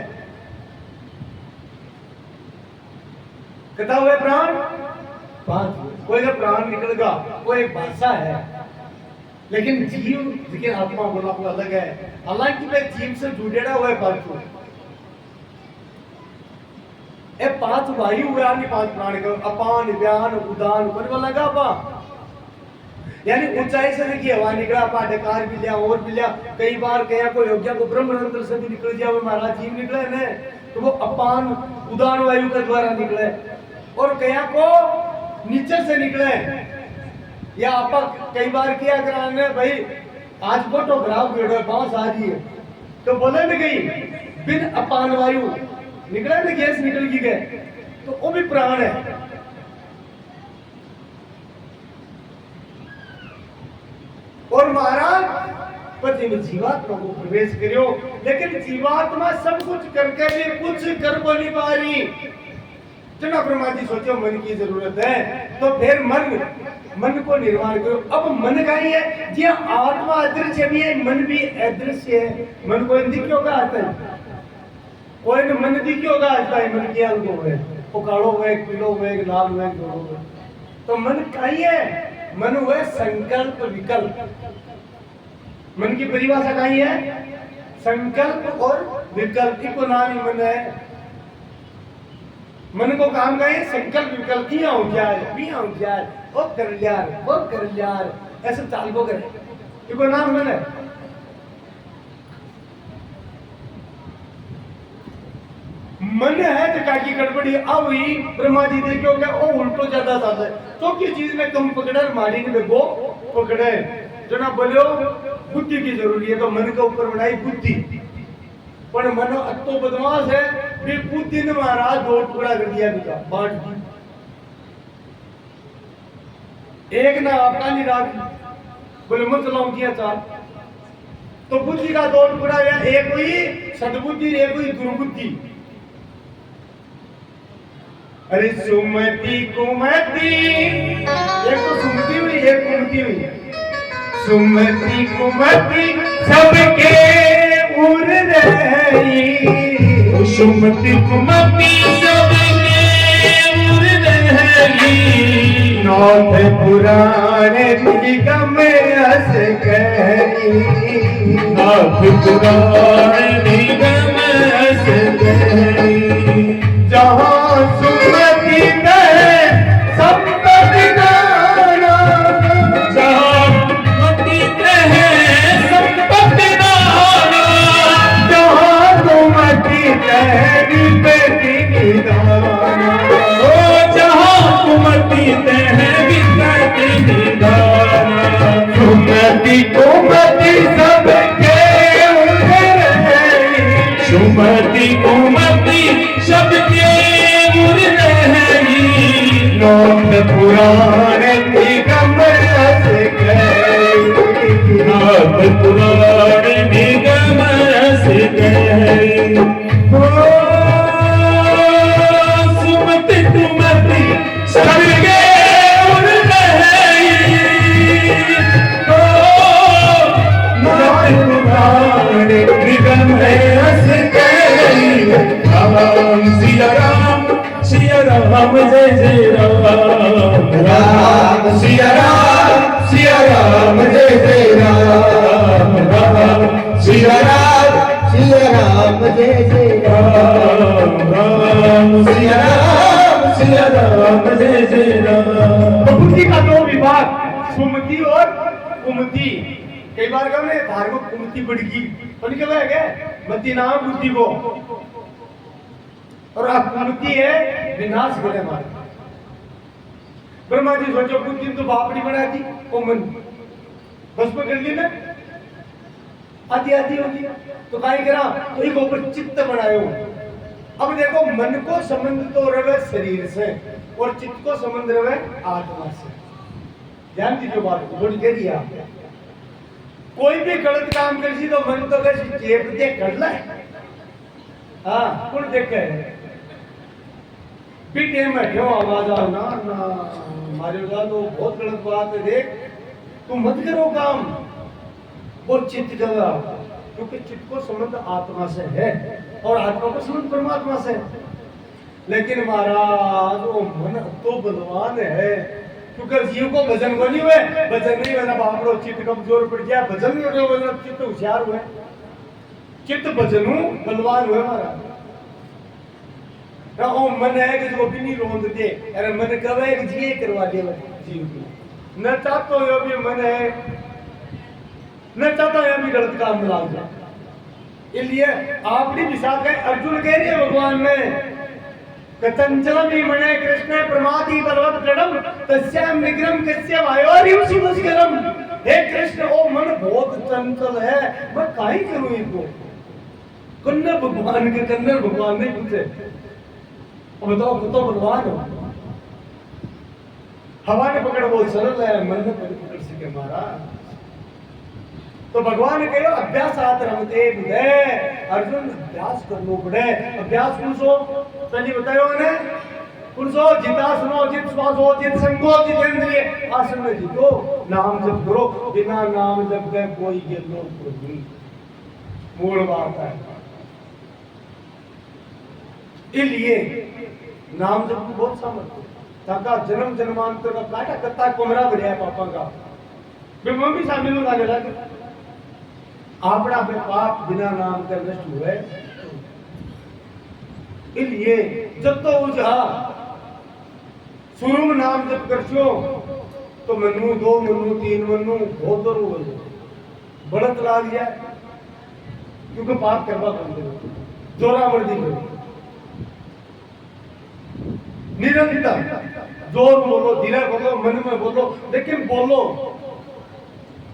कितना हुए प्राण? 5 हुए। कोई का प्राण निकलेगा, वो एक भाषा है, लेकिन जीव जिसके आत्मा बोला वो अलग है। हालांकि वे जीव से जुड़ेड़ा हुआ है 5। ये 5 वायु हुए, 5 प्राण का अपान व्यान उदान करने वाला लगा पा, यानी ऊंचाई से देखिए हवा निकला पा, डकार भी लिया और भी लिया। कई बार कया कोई योग्य को ब्रह्मरंध्र से भी निकल जाए, महाराज जीव निकले ने तो वो अपान उदान वायु के द्वारा निकले, और कया को नीचे से निकले। या आप कई बार किया कराने भाई आज फोटोग्राफ वीडियो बांस आ रही है तो बोले न गई बिन अपान वायु निकला ना, गैस निकल की गए, तो वो भी प्राण है। और महाराज पति में जीवात्मा को प्रवेश करियो, लेकिन जीवात्मा सब कुछ करके भी कुछ कर को नहीं पा रही। जना ब्रह्मा जी सोचो मन की जरूरत है, तो फिर मन को निर्माण करो। अब मन का ही है, जी आत्मा अदृश्य भी है, मन भी अदृश्य है। मन को हिंदी क्यों कहा आता है? कोई ने मन दी क्यों कहा आता है? मन क्या उनको है, वो कालो हुए, पीलो हुए, लाल हुए, गोरो हुए। तो मन का ही है, मन हुए संकल्प विकल्प। मन की परिभाषा का ही है संकल्प और विकल्प को नाम ही मन है। मन को काम का है संकल्प विकल्प, किया हो जाए ओ कर यार ऐसे चाल को करे, इको नाम मन है। मन है तो काकी गड़बड़ी हुई, ब्रह्मा जी देखो क्या ओ उल्टो ज्यादा साथ है, तो की चीज में कम पकड़े मारी ने वो पकड़े। जना बोलो बुद्धि की जरूरी है, तो मन के ऊपर बनाई बुद्धि, पर मन अतो बदमाश है, भी बुद्धि ने महाराज 2 टुकड़ा कर दिया, बांट दी। एक ना आपका नहीं राख, बोले मैं चलाऊं किया 4, तो बुद्धि का 2 टुकड़ा है, एक हुई सदबुद्धि, एक हुई दुर्बुद्धि। अरे सुमति कुमति, एक तो सुमति हुई, एक कुमति हुई। सुमति कुमति सबके उर रही, सुमति कुमति सबके उर रही, नाथ पुराण निगम रस गई, नाथ पुराण निगम रस गई। जहाँ सुमति कहे संपत्ति गाना, जहाँ सुमति कहे संपत्ति गाना, जहाँ सुमति कहे विपत्ति निदाना, ओ जहाँ कुमति कहे विपत्ति निदाना। सुमति कुमति सबके उर रही, सुमति कुमति सबके उर रही, नाथ पुराण निगम रस गई, नाथ पुराण निगम रस गई। ओ सुमति कुमति सबके उर रही, ओ नाथ पुराण निगम रस गई। राम सिया राम जय जय राम, राम सिया राम जय जय राम, राम सिया राम जय जय राम, राम सिया राम जय जय राम। तो बुद्धि का 2 विभाग, सुमति और कुमति। कई बार कहा ना धार्मिक कुमति बढ़गी, तो क्या है मति नाम बुद्धि को, और आप कुमति है विनाश करे मार्ग। ब्रह्मा जी सोचो बुद्धि तो बापड़ी बना दी, वो मन बस में कर ली ना, आधी आधी होगी, तो काहे करा तो एक ऊपर चित्त बनायो। अब देखो मन को संबंध तो रहे शरीर से और चित्त को संबंध रहे आत्मा से। ध्यान दीजिए बात थोड़ी कह दिया कोई भी गलत काम कर सी तो मन तो कैसे चेप दे कर ले हाँ कौन देखे पीटे में क्यों आवाज आ ना ना हमारे तो बहुत गलत बात है देख तुम मत करो काम वो चित्त जगा क्योंकि चित्त को संबंध आत्मा से है और आत्मा को संबंध परमात्मा से लेकिन महाराज वो मन तो बलवान है क्योंकि जीव को भजन को नहीं हुए भजन नहीं हुआ बाप रो चित्त कमजोर पड़ गया भजन नहीं हुआ चित्त होशियार हुए चित्त भजनू बलवान हुए महाराज ओ मन है कि जो भी नहीं रोंद दे अरे मन कवे कि जी करवा दे जीव की न चाहतो यो भी मन है न चाहता है भी गलत काम में लाग जाए इसलिए आपने भी साथ गए अर्जुन कह रहे भगवान ने कथंचलमि मने कृष्ण प्रमादि बलवत् दृढ़म तस्याम निग्रम कस्य वायोरिव सुदस्करम हे कृष्ण ओ मन बहुत चंचल है मैं काहे करूं इनको कन्नड़ भगवान के कन्नड़ भगवान ने पूछे अब बताओ तो भगवान हो हवा ने पकड़ वो सरल है मन ने पकड़ सके महाराज तो भगवान ने कहो अभ्यास आत रमते बुधे अर्जुन अभ्यास करनो पड़े अभ्यास कौन सो पहले बतायो ने कौन सो जिता सुनो जित श्वास हो जित संगो जितेंद्रिय आसन में जीतो नाम जप करो बिना नाम जप के कोई के लोग नहीं मूल बात है इसलिए नाम जप की बहुत सामर्थ्य ताका जन्म जन्मांतर का काटा कत्ता कुमरा बढ़िया पापा का फिर मम्मी शामिल हो लगे लगे आपड़ा पे पाप बिना नाम के नष्ट हुए इसलिए जब तो उजा शुरू में नाम जप करछो तो मनु दो मनु तीन मनु बहुत दूर हो गए बढ़त लाग जाए क्योंकि पाप करवा करते जोरा मर्दी करो निरंतर जोर बोलो धीरे बोलो मन में बोलो लेकिन बोलो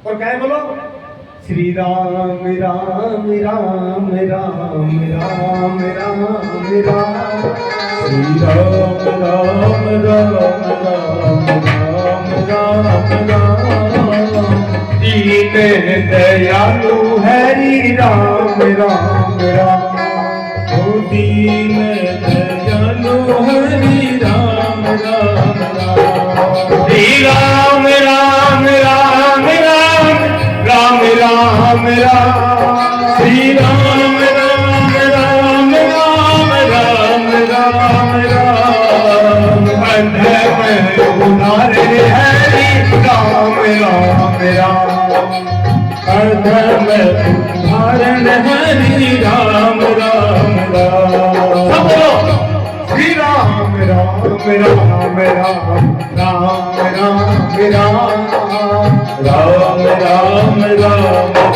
और क्या बोलो श्री राम राम राम राम राम राम राम श्री राम राम राम राम राम राम दीन दयालु हरि राम राम राम ओ दीन दयालु हरि राम राम राम श्री राम राम राम राम राम राम राम श्री राम राम राम राम राम राम राम अधम उधारे हरि राम राम राम अधम उदाहरण हरि राम राम राम श्री राम राम राम राम राम राम राम राम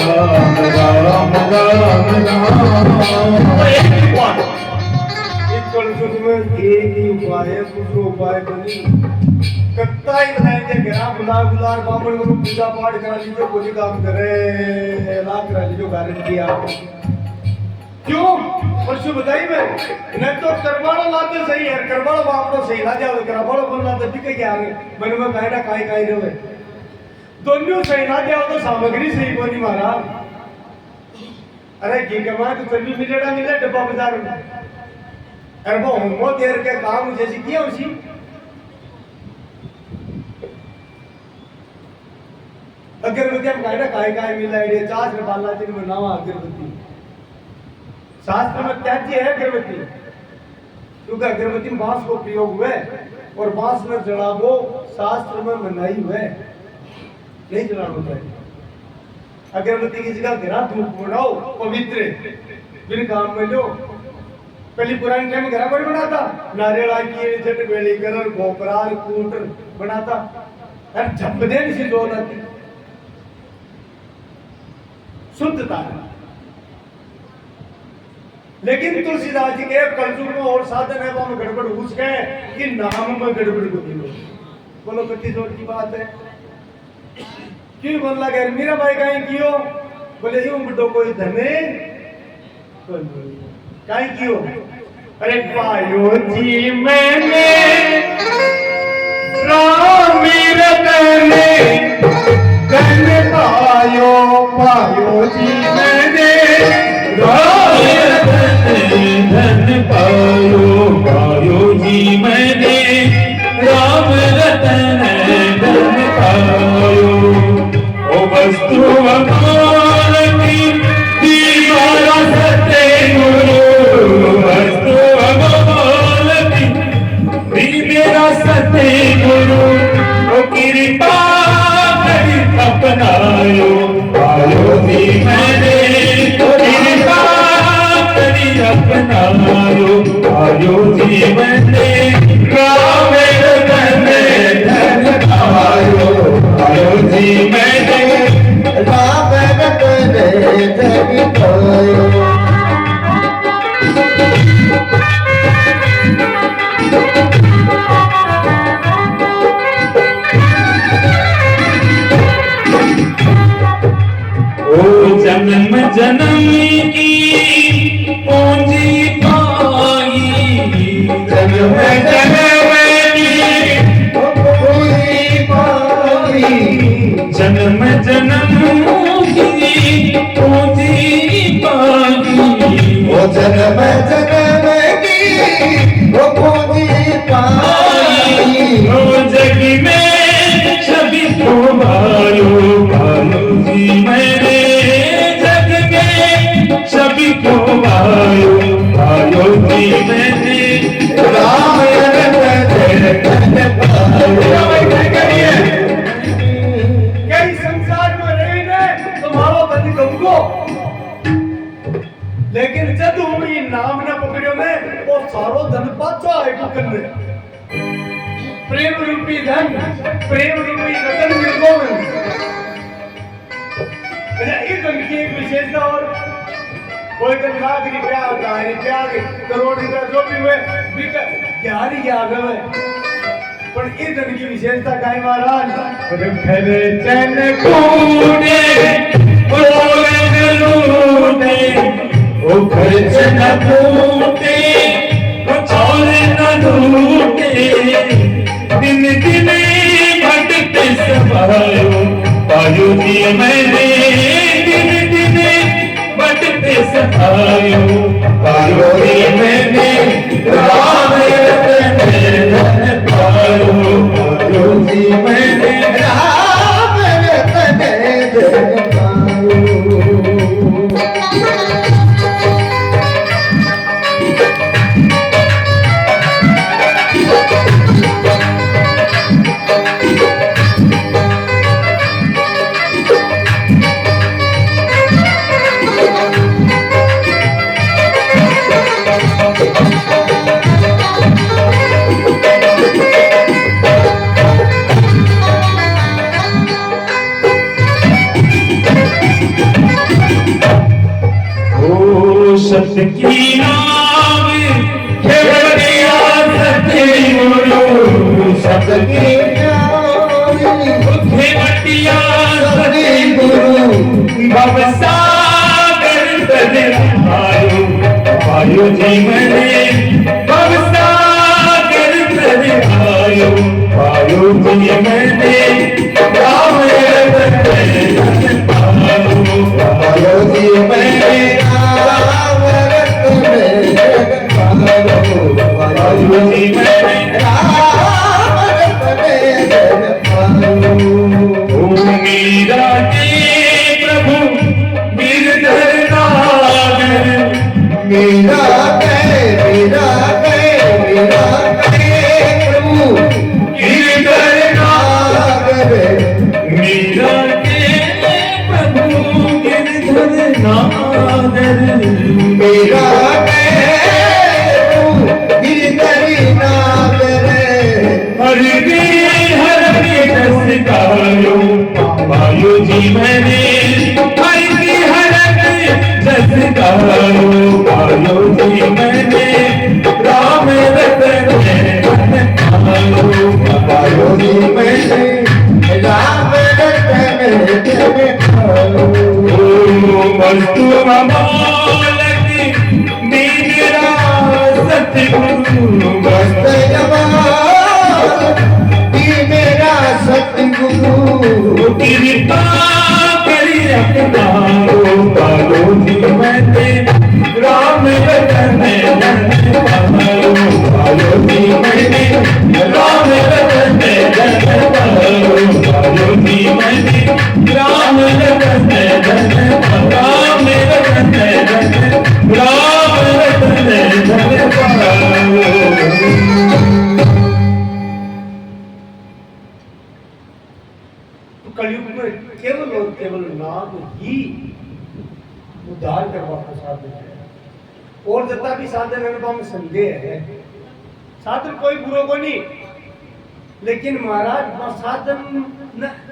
राम राम राम राम राम एक ही उपाय है दूसरो उपाय बनी कत्ता ही बनाएंगे ग्राम बुला बुलार बामण गुरु पूजा पाठ करा लीजिए कोई काम करे ला करा लीजिए गारंटी आपको क्यों परसों बताई मैं न तो करवाड़ा लाते सही है करवाड़ा बापड़ो सही ला जाओ करवाड़ा बोल लाते भी कहीं आगे मन में कायदा काई काई रहे दोनों सही ला जाओ तो सामग्री सही बोली महाराज अरे की कमा तो तभी मिलेगा मिले डब्बा बाजार में अरे वो होमो देर के काम जैसे किया उसी अगरबत्ती हम कायदा काई काई मिला है चार से बाला दिन में नावा अगरबत्ती शास्त्र में त्याज्य है अगरबत्ती क्योंकि अगरबत्ती में बांस को प्रयोग हुए और बांस में जलावो शास्त्र में मनाही हुए नहीं जलाना चाहिए अगरबत्ती की जगह घरा धूप बनाओ पवित्र फिर काम में लो पहली पुरानी टाइम घरा पर बनाता नारियल की जट बेली करर गोपरार कूटर बनाता और झपदे से जो आती शुद्धता है लेकिन तुलसीदास जी के कलयुग में और साधन है वहां गड़बड़ घुस गए कि नाम में गड़बड़ होती है बोलो कितनी जोर की बात है क्यों बोल लगा मेरा भाई कहीं कियो बोले यूं बुड्ढो कोई धने कहीं कियो अरे पायो जी मैंने राम रतन धन पायो पायो जी मैंने राम रतन धन पायो पायो जी मैंने राम रतन धन पायो ओ वस्तु अमोल की दीवारा सत्य गुरु वस्तु अमोल की मेरा सत्य गुरु ओ कृपा करी अपनायो पायो जी मैंने कृपा करी अपनायो पायो जी मैंने राम रतन धन पायो पायो जी मैंने राम रतन धन पायो। ओ जन्म जन्म की पूंजी पाई जन्म जन्म की पूरी पाई जन्म जन्म की पूंजी पाई वो जन्म जन्म की वो पूरी पाई ओ जग में छवि को भालो भालो जी मैंने जग में छवि को भालो भालो जी मैंने राम रतन धन पायो। कई संसार में रहीने तुम्हारो धन गमको लेकिन जब हूं ये नाम न पकड़ियो ने वो सारो धन पाछो आए कुकन ने प्रेम रूपी धन प्रेम रूपी रतन मिल गो अच्छा इस धन की एक विशेषता और कोई का लाख रुपया 10 रुपया करोड़ रुपया जो भी हुए बिका ज्ञान ही ज्ञान है पर इस धन की विशेषता का है महाराज घर चन कूटे बोले लूटे ओ घर चन कूटे ओ चौर न लूटे दिन दिन भटके सपायो पायो जी मैंने दिन दिन भटके सपायो पायो जी मैंने राम रतन धन पायो पायो जी मैंने राम रतन धन पायो। सत्य की नाम खेवड़िया सत्य गुरु सत्य की खेवड़िया सत्य गुरु भवसागर तन आयो पायो जी मैंने भवसागर तन आयो पायो जी मैंने राम रतन पायो पायो जी मैंने पायो जी मैंने मीरा के प्रभु गिरधर नागर मेरा प्रभु गिरधर नागर नागर मीरा के प्रभु गिरधर नागर मेरा गिरधर नागर हर रस गायो पायो जी मैंने हर रस गायो पायो जी मैंने राम रतन धन पायो पायो जी मैंने राम रतन धन पायो। वस्तु अमोल की मेरा सतगुरु मेरा सतगुरु रतन धन पायो पायो नी मैंने राम रतन धन पायो पायो नी मैंने राम रतन धन राम रतन धन राम रतन धन पायो। कलयुग में केवल और केवल नाम ही उद्धार करवा का साधन है। और जितना भी साधन अनुभव में संदेह है, साधन कोई बुरो को नहीं, लेकिन महाराज वह साधन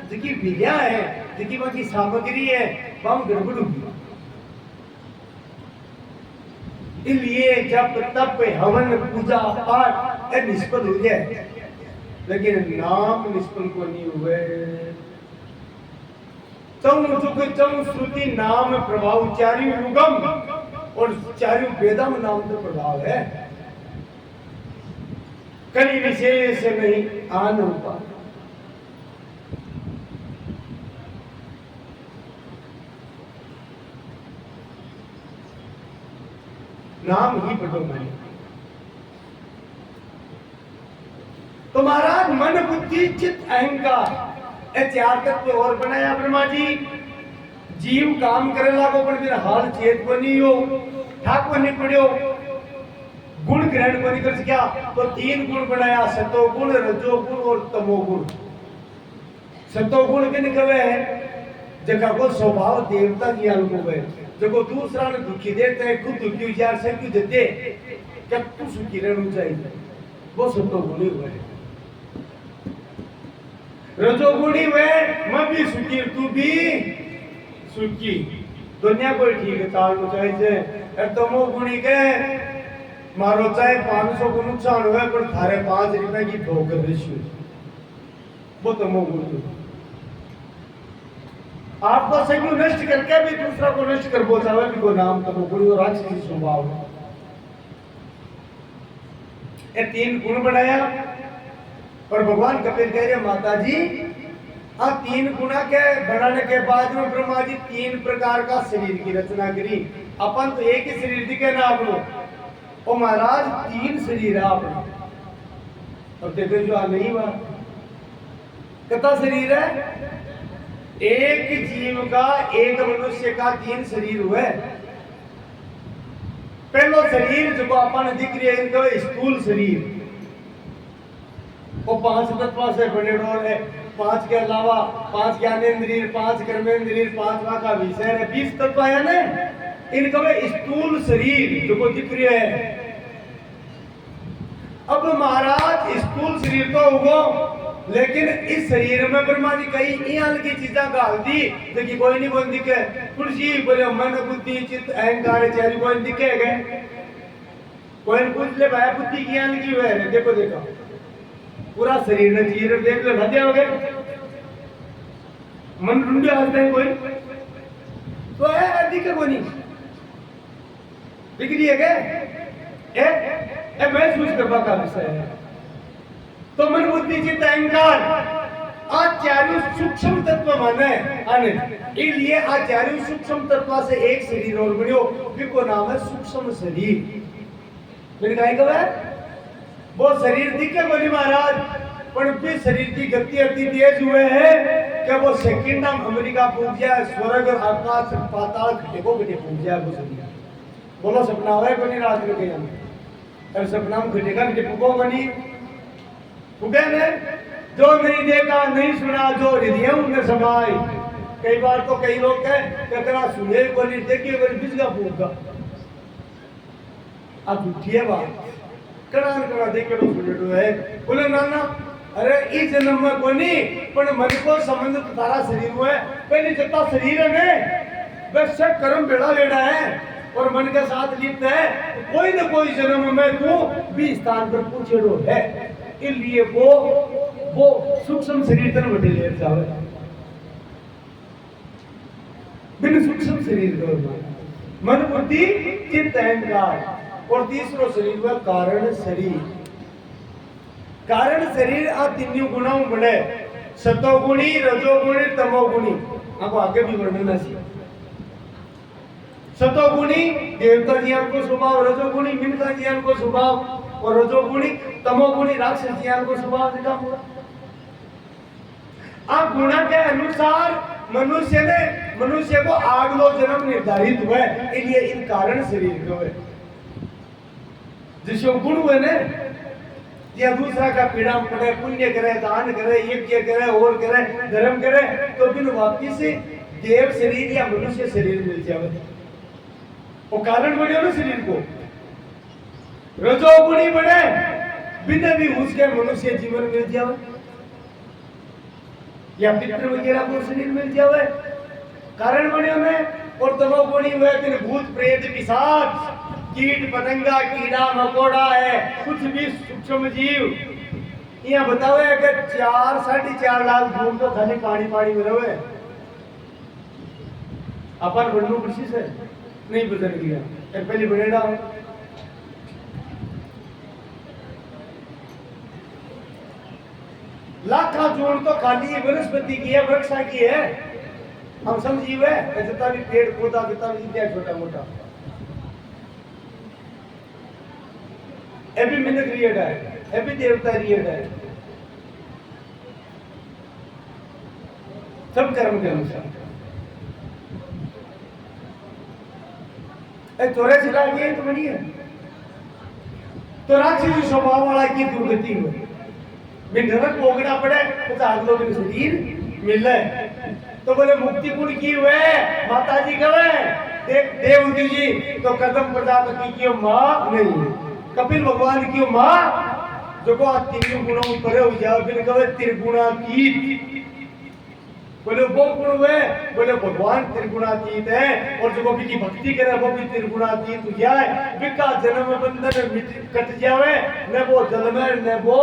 जिकी विद्या है, जिकी वह की सामग्री है, वह गड़बड़ होगी। इसलिए जब तप हवन पूजा पाठ निष्फल हो जाए, लेकिन नाम निष्फल को नहीं हुए। चम श्रुति नाम प्रभाव चारियों युगम और चारियों वेदम नाम तो प्रभाव है। कहीं विशेष नहीं आन रूपा। नाम ही पढ़ो मैंने तो महाराज मन बुद्धि चित्त अहंकार चार तत्व और बनाया ब्रह्मा जी। जीव काम करे लागो पर फिर हाल चेत को नहीं हो, ठाक को नहीं पड़ियो, गुण ग्रहण को नहीं कर सका, तो तीन गुण बनाया, सतो गुण, रजो गुण और तमो गुण। सतो गुण के निकले है जगह को स्वभाव देवता की अनुभव है, जो दूसरा ने दुखी देते हैं, खुद दुखी विचार से क्यों देते, क्या तू सुखी रहना चाहिए, वो सतो गुणी हुए। रजोगुणी में मैं भी सुखी, तू भी सुखी, दुनिया को ठीक है ताल को चाहिए। तमोगुणी के मारो चाहे 500 को नुकसान हुए पर थारे 5 रुपए की ठोकर रही, वो तमोगुणी। आपको सभी नष्ट करके भी दूसरा को नष्ट कर बोलता है भी को नाम तमोगुणी और राक्षसी स्वभाव। ये 3 गुण बनाया और भगवान कपिल कह रहे माता जी आप 3 गुणा के बनाने के बाद में ब्रह्मा जी 3 प्रकार का शरीर की रचना करी। अपन तो एक ही शरीर दिखे ना आपको, ओ महाराज 3 शरीर है आपने। और देखो जो नहीं हुआ कितना शरीर है, एक जीव का, एक मनुष्य का 3 शरीर हुए। पहलो शरीर जो अपन दिख रही है इनको स्थूल शरीर, वो 5 तत्व से बने है। 5 के अलावा 5 ज्ञानेंद्रिय, 5 कर्मेंद्रिय, 5वां का विषय है, 20 तत्व है ना, इनका स्थूल शरीर जो को दिख रही है। अब महाराज स्थूल शरीर तो होगो, लेकिन इस शरीर में ब्रह्मा जी कई इयाल की चीजें गाल दी देखिए कोई नहीं बोल दिखे। तुलसी बोले मन बुद्धि चित्त अहंकार चारी कोई दिखे गए, कोई पूछ ले भाई बुद्धि की इयाल की हुए, देखो देखो पूरा शरीर ने चीर देख ले भद्या हो गए, मन रुंडे हंसते हैं कोई तो है अधिक को नहीं बिगड़ी है क्या ए महसूस करवा का विषय है। तो मन बुद्धि चित्त अहंकार आचार्य सूक्ष्म तत्व माने आने इसलिए आचार्य सूक्ष्म तत्व से एक शरीर और बनियो, जिसको नाम है सूक्ष्म शरीर। मैंने कहा है वो शरीर दिखे बोली महाराज, पर भी शरीर की गति अति तेज हुए है कि वो सेकंड हम अमेरिका पहुंच जाए, स्वर्ग और आकाश पाताल घटे को घटे पहुंच जाए वो शरीर। बोलो सपना हुआ है बनी रात में गया, अरे सपना में घटेगा घटे पुको बनी पुगे ने, जो नहीं देखा नहीं सुना जो हृदय उनने समाई। कई बार तो कई लोग कहते सुने बोली देखिए बोली बिजगा फूका, अब उठिए बात कड़ा देख के सुने है बोले नाना अरे इस जन्म में कोई नहीं पर मन को संबंध तो तारा शरीर हुआ है, पहले जितना शरीर है ने बस सब कर्म बेड़ा लेना है और मन के साथ लिप्त है, तो कोई न कोई जन्म में तू भी स्थान पर पूछेड़ो है। इसलिए वो सूक्ष्म शरीर तन बटे ले जावे, बिन सूक्ष्म शरीर को मन बुद्धि चित्त अहंकार। और तीसरो शरीर व कारण शरीर। कारण शरीर आ 3 गुणों बने, सतोगुणी रजोगुणी तमोगुणी। आपको आगे भी वर्णन है। सतोगुणी देवता जियान को स्वभाव, रजोगुणी मिनका जियान को स्वभाव और रजोगुणी तमोगुणी राक्षस जियान को स्वभाव दिखा हुआ। आप गुणा के अनुसार मनुष्य को आगलो जन्म निर्धारित हुआ, इसलिए इन कारण शरीर को है जिसको गुण हुए ने या दूसरा का पीड़ा पड़े, पुण्य करे, दान करे, यज्ञ करे और करे, धर्म करे, तो फिर वापिस देव शरीर या मनुष्य शरीर मिल जाए। वो कारण बने ना शरीर को। रजोगुणी बने बिना भी उसके मनुष्य जीवन मिल जाए या पितृ वगैरह को शरीर मिल जाए, कारण बने में। और तमोगुणी हुए फिर भूत प्रेत पिशाच कीट पतंगा कीड़ा मकोड़ा है, कुछ भी सूक्ष्म जीव यहाँ बताओ कि 4-4.5 लाख घूम तो खाली पानी में रहे। अपन बनू कृषि से नहीं बदल गया, पहले बनेगा लाखा जोड़ तो खाली वनस्पति की है, वृक्षा की है। हम समझीव है जितना भी पेड़ पौधा जितना भी छोटा मोटा भी मिनट क्रिएट है, भी देवता क्रिएट है, सब कर्म के अनुसार। तोरे चला गया तो बढ़िया, तो राक्षसी स्वभाव वाला की दुर्गति हुई, नरक भोगना पड़े तो आगलो दिन शरीर मिले। तो बोले मुक्ति पुण्य की हुए माता जी कहे देवती जी, तो कदम प्रजापति की माँ नहीं, कपिल भगवान की माँ जो को तीन गुणों परे हो जाओ, फिर कहे त्रिगुणातीत। बोले वो गुण हुए, बोले भगवान त्रिगुणातीत है, और जो भी की भक्ति करे वो भी त्रिगुणातीत हो जाए, बिका जन्म बंधन कट जावे, न वो जल में न वो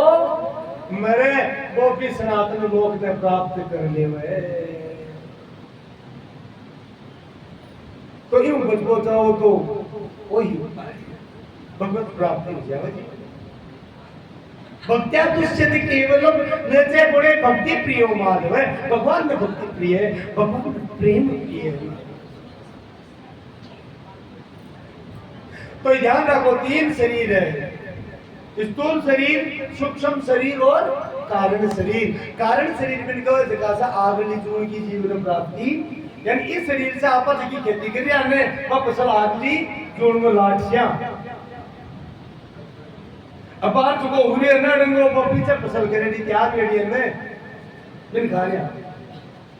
मरे, वो भी सनातन लोक में प्राप्त कर लेवे। तो यूं बचबो चाहो तो वही भगवत प्राप्ति हो जाए। भक्त्या तुष्यति केवलम नचे बड़े भक्ति प्रियो माधव है, भगवान में भक्ति प्रिय है, भगवान में प्रेम प्रिय है। तो ध्यान रखो 3 शरीर है, स्थूल शरीर, सूक्ष्म शरीर और कारण शरीर। कारण शरीर में जैसा आगली जून की जीवन प्राप्ति, यानी इस शरीर से आपस की खेती करी हमने वह फसल आगली जून में लाटिया अब आज को उरे न डंगो वो पीछे फसल करे दी क्या पेड़ी में दिन खा लिया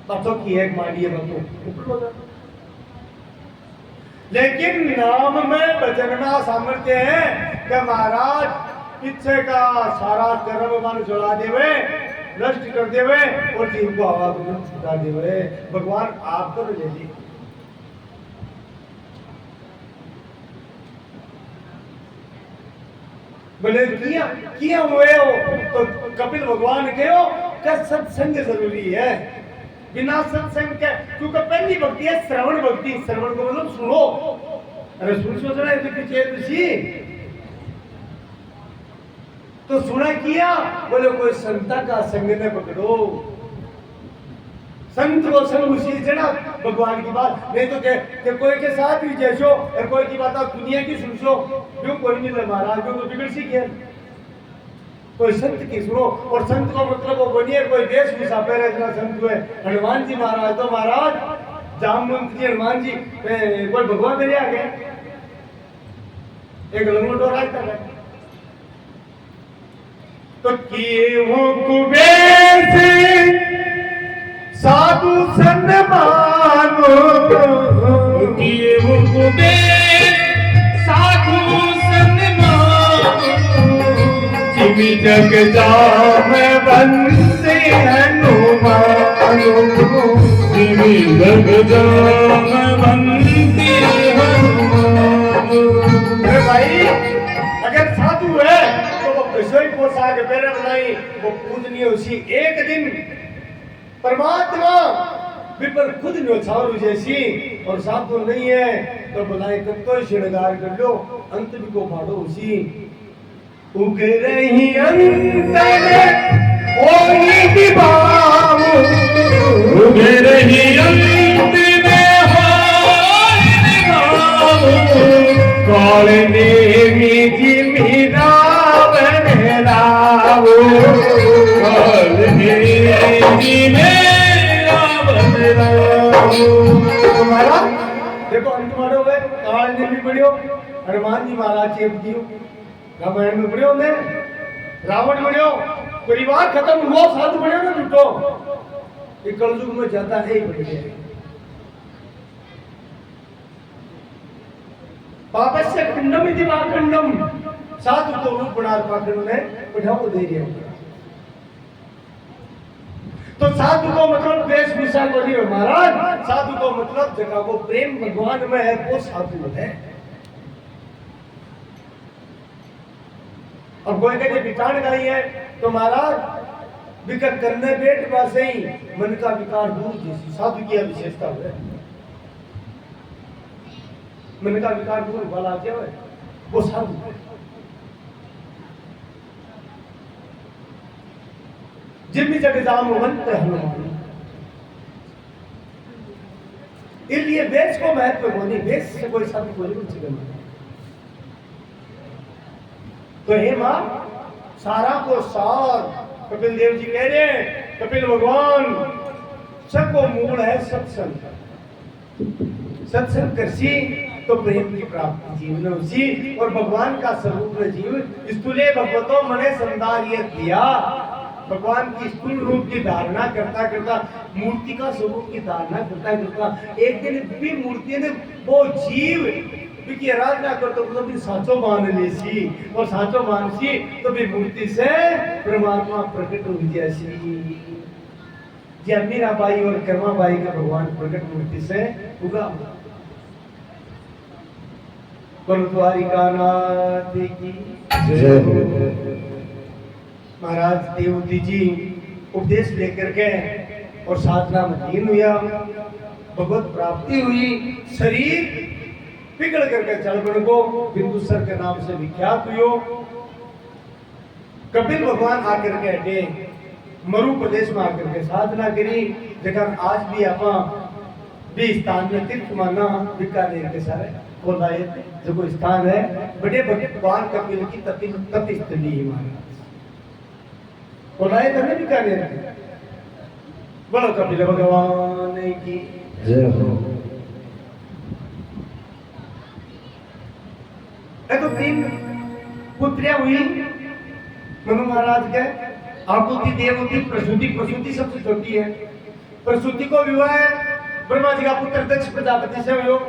बच्चों की एक माड़ी है बच्चों। लेकिन नाम में बचना सामर्थ्य है कि महाराज पीछे का सारा कर्म मन जला देवे, नष्ट कर देवे और जीव को हवा में छुटा देवे। भगवान आप तो ले ली। बोले किया हुए हो तो कपिल भगवान कहो कि सत्संग जरूरी है, बिना सत्संग के, क्योंकि पहली भक्ति है श्रवण भक्ति। श्रवण को मतलब सुनो, अरे सुन सोचना है तो सुना किया, बोले कोई संता का संग में पकड़ो, संत को संग उसी जना भगवान की बात। नहीं तो के कोई के साथ भी जैसो और कोई की बात दुनिया की सुनसो, क्यों कोई नहीं ले महाराज क्यों तो बिगड़ सी गया। कोई संत की सुनो, और संत को मतलब वो बनिए कोई देश भूषा पहले इतना संत हुए। हनुमान जी महाराज तो महाराज जामवंत जी हनुमान जी कोई भगवान मेरे आ गए एक लंगोटो रास्ता है तो किए हो कुबेर से साधु सन्मानो, किए हो कुबेर साधु सन्मानो, जिमि जग जामे बंसे हनुमानो, जिमि जग जामे बंसे हनुमानो। अरे भाई अगर साधु है तो वो किसी पोशाक पहने नहीं, वो पूजनीय उसी एक दिन परमात्मा विपर खुद न्योछावर जैसी, और साधु नहीं है तो बुलाए तब तो श्रृंगार कर लो, अंत भी को फाड़ो उसी। उग रही अंतर ओही विभाव, उग रही अंत में होई विभाव, कालने मीठी मीरा बनरावो कालने मीठी मीरा बनरावो। तुम्हारा देखो अंत मारो वे काल ने भी पढ़ियो हनुमान जी महाराज चेप दियो रामायण में पढ़ियो ने रावण पढ़ियो परिवार खत्म हुआ साधु पढ़ियो ना झूठो ये कलयुग में ज्यादा है ही पढ़ियो पापस्य खंडम इति वाखंडम साधु को रूप बना पाखंड में पढ़ाओ दे रहे हो तो साधु को मतलब वेशभूषा को नहीं है महाराज साधु को मतलब जगह को प्रेम भगवान में है वो साधु है। अब कोई कहते विचार गाई है तो महाराज विकर करने बैठ पासे ही मन का विकार दूर जैसी साधु की विशेषता है। मन का विकार दूर वाला क्या है वो साधु है। जिम्मी जग जामवंत हनुमान इसलिए वेश को महत्व होनी वेश से कोई शब्द कोई नहीं करना तो हे मां सारा को सार कपिल देव जी कह रहे हैं कपिल भगवान सबको मूल है सत्संग सत्संग कृषि तो प्रेम की प्राप्ति जीवन उसी और भगवान का स्वरूप जीव स्थूले भगवतो मने संदारिय दिया भगवान की स्थूल रूप की धारणा करता करता मूर्ति का स्वरूप की धारणा करता करता एक दिन भी मूर्ति ने वो जीव की आराधना करते तो भी साचो मान लेसी और साचो मानसी तो भी मूर्ति से परमात्मा प्रकट हो जैसी ये मीरा बाई और कर्मा बाई का भगवान प्रकट मूर्ति से उगा द्वारिका नाथ की जय हो। महाराज देवती जी उपदेश लेकर के और साधना में लीन हुआ भगवत प्राप्ति हुई शरीर पिघल करके चलबन को बिंदुसर के नाम से विख्यात हुई कपिल भगवान आकर के हटे मरु प्रदेश में आकर के साधना करी लेकिन आज भी आप भी स्थान में तीर्थ माना बीकानेर के सारे बोलाए जो कोई स्थान है बड़े भगवान कपिल की तपिस्थली महाराज बोलाए करने बीकानेर बोलो कपिल भगवान की जय हो। तो 3 पुत्रियां हुई मनु महाराज के आकुति देवती प्रसूति सबसे छोटी है प्रसूति को विवाह ब्रह्मा जी का पुत्र दक्ष प्रजापति से हुई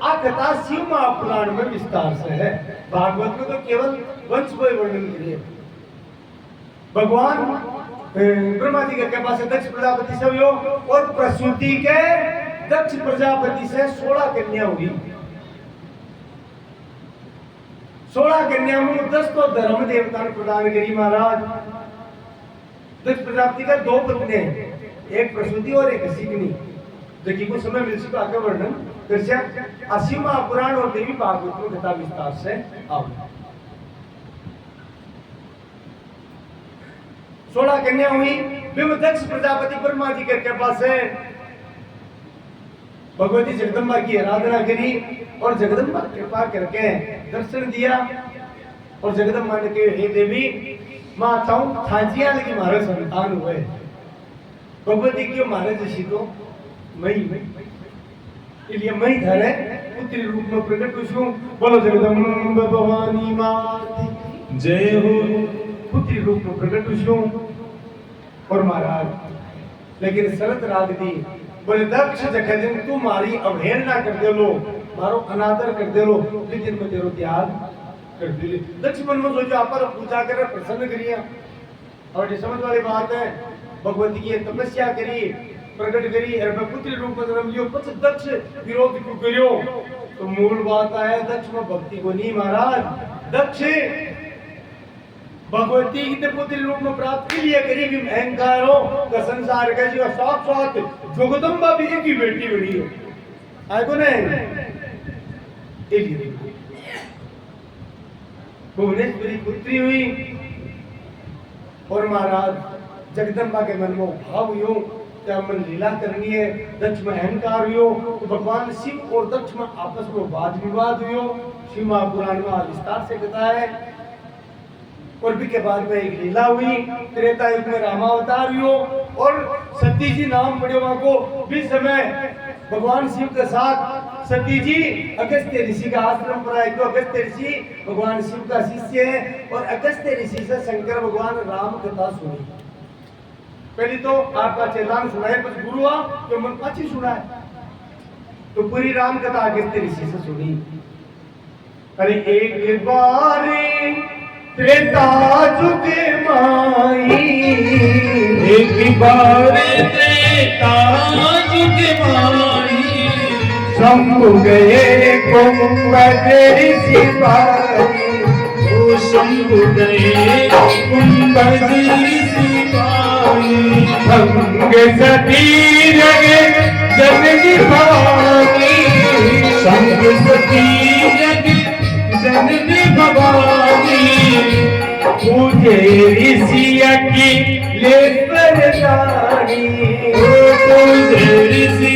आ कथा शिव महापुराण में विस्तार से है भागवत में तो केवल वंश को वर्णन करिए भगवान ब्रह्मा जी के पास दक्ष प्रजापति से हुई और प्रसूति के दक्ष प्रजापति से 16 कन्या हुई 16 कन्या में 10 तो धर्म देवता ने प्रदान करी महाराज दक्ष प्रजापति का 2 पत्नी हैं एक प्रसूति और एक शिकनी देखिए कुछ समय मिल सका आगे वर्णन कृष्ण असीम महापुराण और देवी भागवत में कथा विस्तार से आओ 16 कन्या हुई दक्ष प्रजापति ब्रह्मा जी के पास है भगवती जगदम्बा की आराधना करी और जगदम्बा कृपा करके दर्शन दिया और जगदम्बा ने कहा हे देवी मां चाहूं थाजिया लगी मारे संतान हुए भगवती की मारे जैसी तो मई इसलिए मई धरे पुत्री रूप में प्रकट हुई बोलो जगदम्बा भवानी माता जय हो। पुत्री रूप में प्रकट हुई और महाराज लेकिन शरत राग दी बोले दक्ष जखन तू मारी अवहेलना कर दे लो मारो अनादर कर दे लो लेकिन मैं तेरो त्याग कर दे दक्ष मन में सोचो आप पूजा कर प्रसन्न करिए और ये समझ वाली बात है भगवती की तपस्या करी प्रकट करी और मैं पुत्री रूप में जन्म लियो पछ दक्ष विरोध को करियो तो मूल बात है दक्ष में भक्ति को नहीं महाराज दक्ष भगवती की पुत्री रूप में प्राप्त के लिए करी भी अहंकार हो का संसार का जो साक्षात जगदम्बा भी की बेटी बनी हो आए को नहीं भुवनेश्वरी पुत्री हुई और महाराज जगदम्बा के मन में भाव हुई क्या मन लीला करनी है। दक्ष में अहंकार हुयो तो भगवान शिव और दक्ष में आपस में वाद विवाद हुयो। शिव महापुराण में विस्तार से बताया है। और भी के बाद में एक लीला हुई, त्रेता युग में रामावतार हुयो और सती जी नाम पड़े वहां को भी समय भगवान शिव के साथ सती जी अगस्त्य ऋषि का आश्रम पर आए। क्यों? अगस्त्य ऋषि भगवान शिव का शिष्य है और अगस्त्य ऋषि से शंकर भगवान राम कथा सुनी। पहले तो आपका चेलान सुनाए, कुछ गुरु जो मन पाची सुना है, तो पूरी राम कथा अगस्त्य ऋषि से सुनी। अरे एक बार त्रेता जुग माई, एक बार त्रेता जुग माई, शंभु गए कुंभज ऋषि भाई। ओ शंभु गए कुंभज ऋषि भाई। संग सती जगे जननी भवानी, संग सती जग जननी भवानी। पूजे ऋषिया की लेश्वरदानी, पूजे ऋषि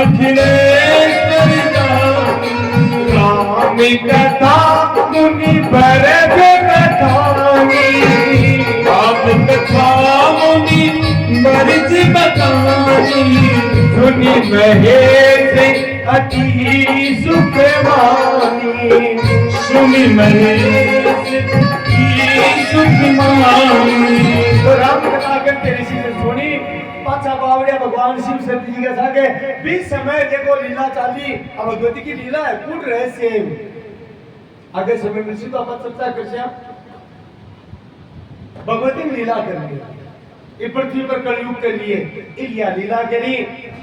अखिलेश्वर दानी। राम कथा मुनि भरत कथानी, आप कथा मुनि बरज बतानी। सुनि महेश अति सुखवानी, सुनि महेश की सुख मानी। तो राम कथा करके ऋषि ने सुनी। पाछा बावड़िया भगवान शिव सती जी के सागे बीच समय देखो लीला चाली। अब भगवती की लीला है कूट रहस्य है। आगे समय में तो अपन चर्चा कर भगवती ने लीला कर ली ये पृथ्वी पर कलयुग के लिए इलिया लीला करी।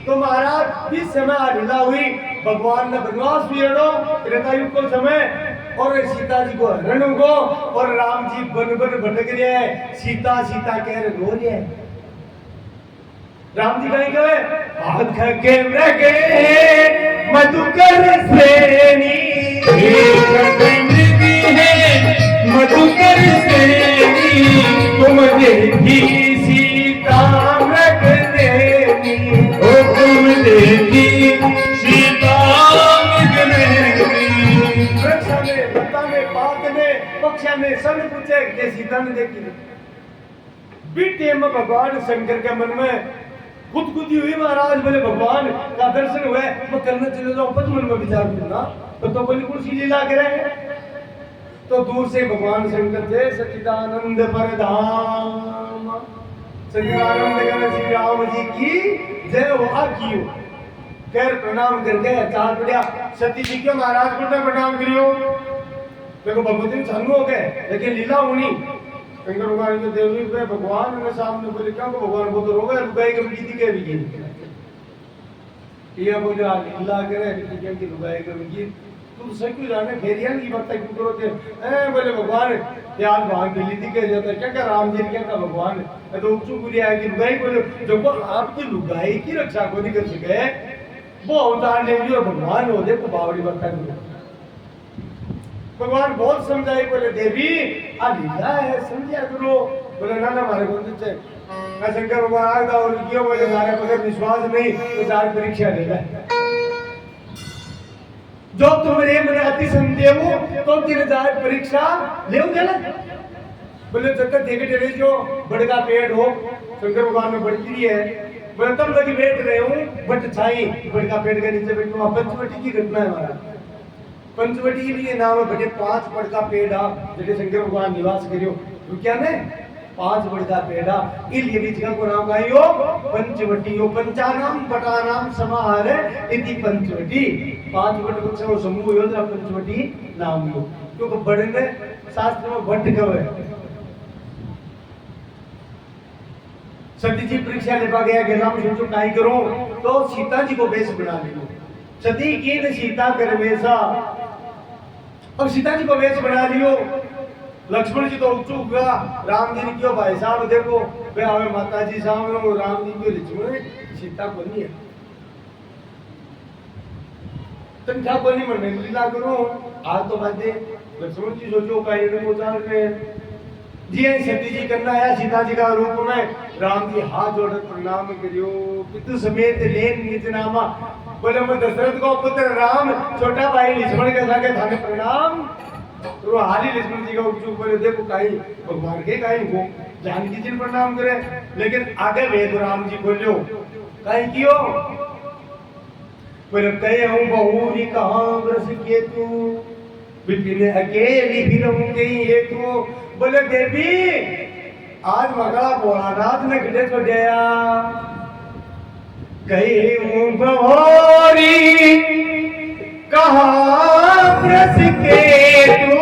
तो महाराज बीच समय लीला हुई। भगवान ने वनवास भी हटो त्रेता युग को समय और सीता जी को हरण हो और राम जी बन बन भटक रहे हैं। सीता सीता कह रहे रो रहे हैं। राम जी कहीं गए हाथ के मृगे मधुकर श्रेणी, मधुकर श्रेणी। तुम देखी सीता मृग देनी, ओ तुम देखी सीता मृग देनी। वृक्षा में लता में पात में पक्षा में सब पूछे कि सीता ने देखी। बीते में भगवान शंकर के मन में खुदकुदी हुई। महाराज बोले भगवान का दर्शन हुए मैं करना चले जाऊं। पद मन में विचार करना तो बोले कौन सी लीला करे। तो दूर से भगवान शंकर थे सच्चिदानंद परधाम, सच्चिदानंद कर श्री राम जी की जय हो। आकियो कर प्रणाम करके चार बढ़िया सती जी क्यों महाराज को प्रणाम करियो। देखो भगवती छंग हो गए लेकिन लीला होनी। शंकर भगवान के देवी पे भगवान ने सामने बोले क्या को भगवान को तो रोगा लुगाई के बीती के भी ये बोले आ लीला करे क्या की लुगाई के भी तुम सब क्यों जाने फेरियान की बात क्यों करो थे। ए बोले भगवान यार भाग के लीदी के जाता क्या क्या राम जी क्या का भगवान तो उपचू पूरी आएगी लुगाई बोले जो को आपकी लुगाई की रक्षा को नहीं कर सके वो अवतार ले लियो भगवान हो देखो बावड़ी बता करो। भगवान बहुत समझाई बोले देवी आ लीला है समझा करो। बोले ना ना हमारे को तो मैं शंकर भगवान आया और क्यों बोले हमारे पर विश्वास नहीं तो चार परीक्षा ले ले जो तुम्हारे मन अति संदेह हो तो तेरे जाए परीक्षा ले ना। बोले जब तक देखे टेरे जो बड़का पेड़ हो शंकर भगवान में बढ़ती है बोले तब लगी बैठ रहे हूँ बट छाई बड़का पेड़ के नीचे बैठ पंचवटी की घटना है हमारा। पंचवटी के लिए नाम है बड़े 5 बड़का पेड़ा जेटे शंकर भगवान निवास करियो तो क्या ने 5 बड़का पेड़ा इलिए भी जगह को नाम आयो पंचवटी हो। पंचानाम बटानाम समाहार इति पंचवटी 5 बट वृक्ष और समूह योजना पंचवटी नाम हो क्योंकि बड़े ने शास्त्र में भट्ट कवे। सती जी परीक्षा लेवा गया गेला में सोचो काई करो तो सीता जी को वेश बना लियो। सती की ने सीता कर वेशा अब सीता जी को वेश बना लियो। लक्ष्मण जी तो उत्सुक हुआ राम जी ने क्यों भाई साहब देखो वे आवे माता जी सामने राम जी क्यों लक्ष्मण सीता को नहीं है तुम क्या बोली मन लीला करो आज तो बात लक्ष्मण जी सोचो का ये को चाल में जी सती जी करना आया सीता जी का रूप में राम जी हाथ जोड़कर प्रणाम करियो पितु समेत लेन निज नामा बोले मैं दशरथ को पुत्र राम छोटा भाई लक्ष्मण के साथ थाने प्रणाम तो हाली लक्ष्मण जी का उपचूक बोले देखो काई भगवान के काई वो जानकी जी प्रणाम करे लेकिन आगे वेद राम जी बोलो काई कियो बोले कहे हूं बहुरी कहां व्रस के तू बिपिन अकेली फिरऊं कहीं ये तू बोले देवी आज मगड़ा भोलानाथ ने गड्ढे को दिया कहीं हूं बहुरी कहां व्रस के तू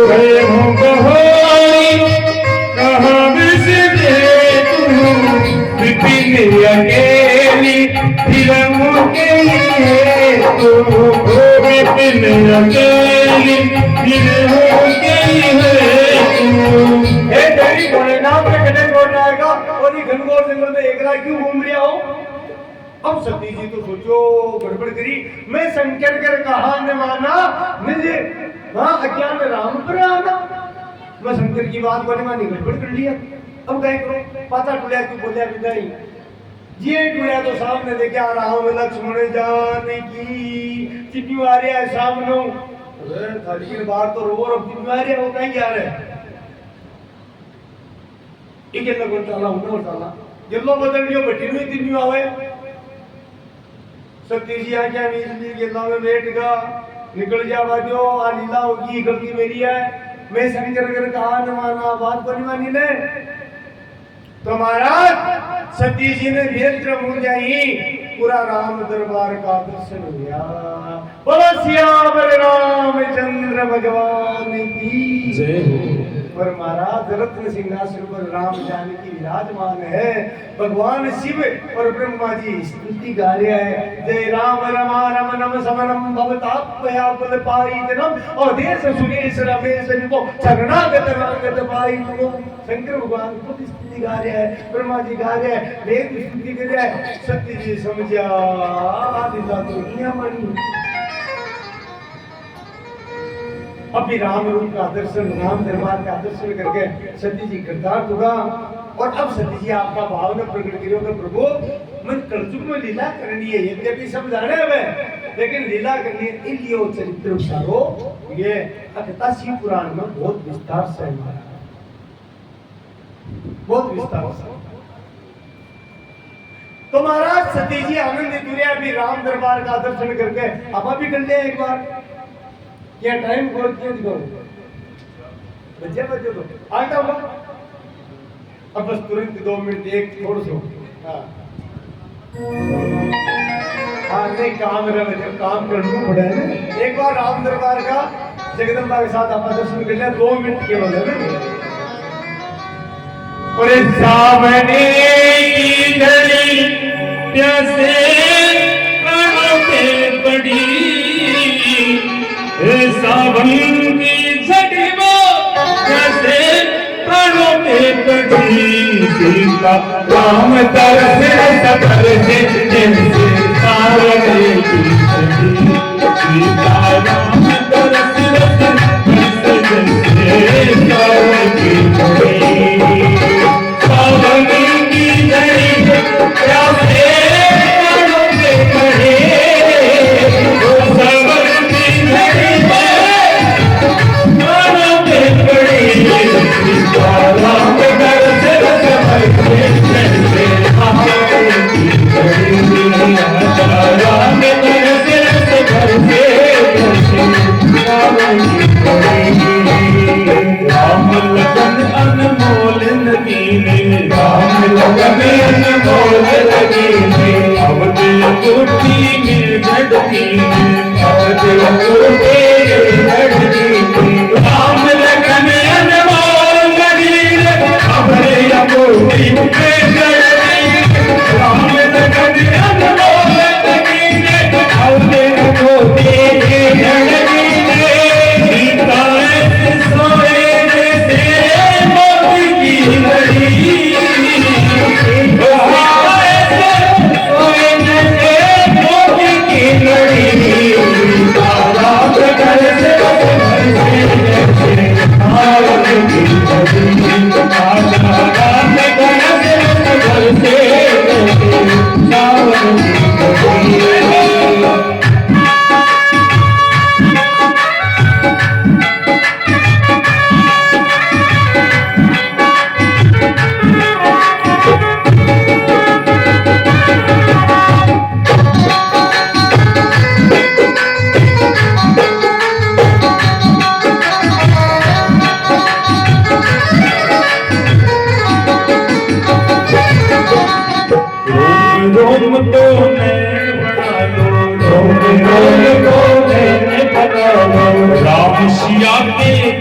कहे हूं बहुरी कहां व्रस के तू बिपिन अकेली फिरऊं कहीं तू बिपिन अकेली फिरऊं भोलेनाथ के गड्ढे तोड़ जाएगा और ये घनघोर जंगल में एकला क्यों घूम रहा हो अब सती जी तो सोचो गड़बड़ करी मैं शंकर कर कहा न माना मुझे हाँ अज्ञान राम पर आना मैं शंकर की बात को नहीं मानी गड़बड़ कर लिया अब क्या करो पता टुलिया क्यों बोलिया विदाई ये टुलिया तो सामने देखे आ रहा हूँ लक्ष्मण जाने की चिट्ठी आ रही है सामने थाली की बात तो रो और चिट्ठी आ रही है वो कहीं जा रहे हैं एक लगन चाला उन्होंने चाला गिल्लो बदल दियो बटी में इतनी आवे सती जी आ क्या नीली गिल्ला में बैठ गा निकल जा बाजो आ लीला होगी गलती मेरी है मैं शंकर कर कहा न माना बात को नहीं मानी ने तो महाराज सती जी ने नेत्र मूल जाई पूरा राम दरबार का दर्शन हुआ बोलो सियावर रामचंद्र भगवान की जय हो पर महाराज रत्न सिंहासन पर राम जानकी विराजमान है भगवान शिव और ब्रह्मा जी स्तुति गा रहे हैं जय राम रमा रम नम समनम भवतापया बल पाई जनम और देश सुरेश रमेश को शरणागत रागत पाई तुम शंकर भगवान खुद स्तुति गा रहे हैं ब्रह्मा जी गा रहे हैं वेद स्तुति कर रहे हैं सत्य जी समझा आदिता तो दुनिया मनी अभी राम रूप का दर्शन राम दरबार का दर्शन करके सती जी कृतार्थ हुआ और अब सती जी आपका भावना प्रकट करियो कि प्रभु मैं कलयुग में लीला करनी है यद्यपि सब जाने हमें लेकिन लीला करनी है इलियो चरित्र उतारो ये कथा शिव पुराण में बहुत विस्तार से है बहुत विस्तार से तो महाराज सती जी आनंदित हुए अभी राम दरबार का दर्शन करके अब अभी कर लिया एक बार क्या टाइम को क्यों दिखाओ बच्चे बच्चे तो आता हुआ अब बस तुरंत 2 मिनट एक छोड़ दो हाँ नहीं काम रहा काम करना पड़ा है ना एक बार राम दरबार का जगदम्बा के साथ आप दर्शन कर लिया 2 मिनट केवल है ना और सावने की घड़ी प्यासे प्राणों पे पड़ी सावन की झड़ी वो कैसे प्राणों पे पड़ी सीता राम तरस सबर से जैसे सावने की घड़ी सीता राम तरस जैसे सावन की घड़ी सावन की घड़ी प्यासे प्राणों पे पड़ी अनमोल नगीने राम लगन अनमोल नगीने अब दिल टूटी में धड़की अब दिल टूटे धड़की राम लगन अनमोल नगीने अब दिल टूटी में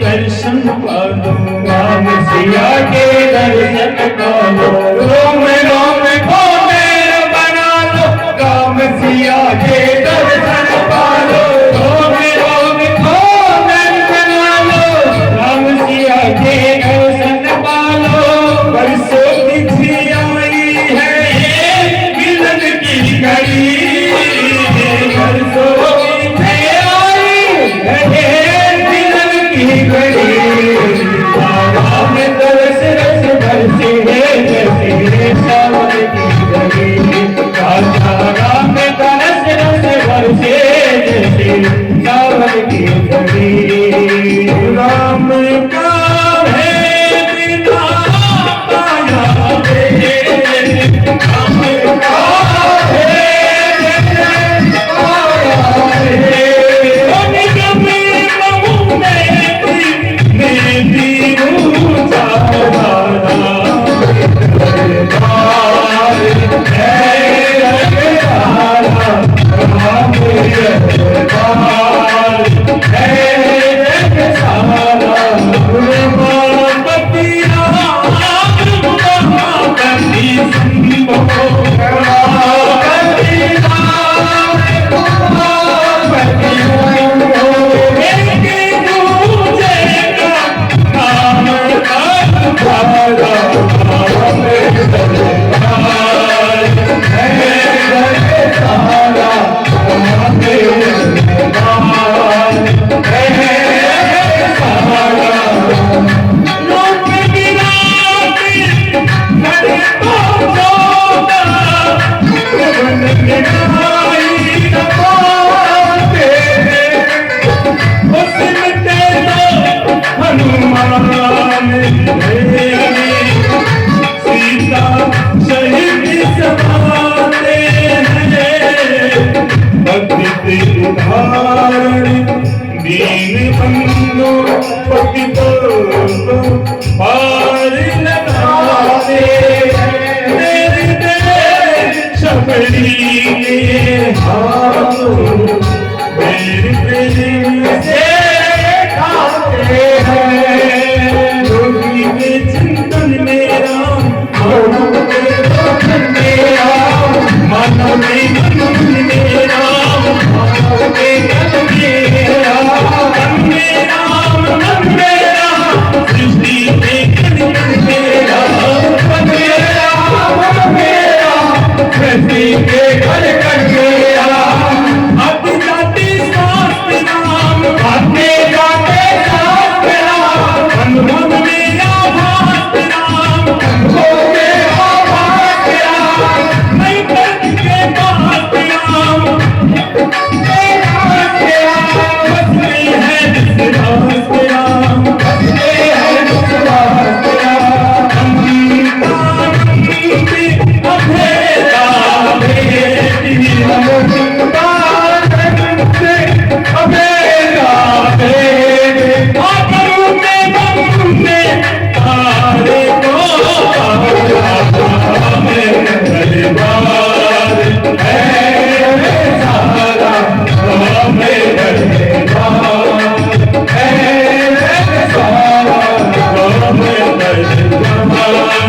दर्शन पालो, राम सिया के दर्शन पालो, रोम रोम को मेरा बना लो, राम सिया के दर्शन पालो, रोम रोम को मेरा बना लो, राम सिया के दर्शन पालो। बरसों तिथि आई है मिलन की घड़ी, बरसों तिथि आई है मिलन की घड़ी, राम तरस रस बरसे जैसे सावन की घड़ी, राम तरस रस बरसे जैसे सावन की घड़ी। राम का है बिना पाया रे, राम का है बिना पाया रे, निगम बहु मेरी ऊंचा दादा, दरबार है जगदारा, राम दरबार है जगसारा, उमापति राम उमापति शंभो, उमापति राम उमापति शंभो, एक दूजेगा नाम अखाड़ा, राम दरबार है जगसारा, राम दरबार है जगसारा। लोक विराट करे पहुँचोगा, गगन गिराई न पाते, उसमें तेरा हनुमान रे, सीता शहीद समाते हैं, भक्ति उदाहरण दीन बंधु पतितों को पार लगाते हैं, मेरे देश शबरी के हाथों मेरे प्रेम से खाते हैं, योगी के चिंतन मेरा, मानव के दर्शन मेरा, मानव के दर्शन मेरा, मानव के दर्शन मेरा, मन मेरा मन मेरा, सृष्टि के कल्याण मेरा, मन मेरा मन मेरा, सृष्टि के कल्याण मेरा। आते जाते शास्त्र नाम, आते जाते शास्त्र नाम, मन मन मेरा भास्कर नाम, हो मेरा भास्कर नाम, नहीं करके भास्कर नाम, मेरा भास्कर नाम, बसते हैं जिस भास्कर नाम, बसते हैं जिस भास्कर नाम, अभेदा बेटी नमस्कार अभेदा बेटी आकरू में बंदे तारे को में दरबार है सारा, में दरबार है सारा, में दरबार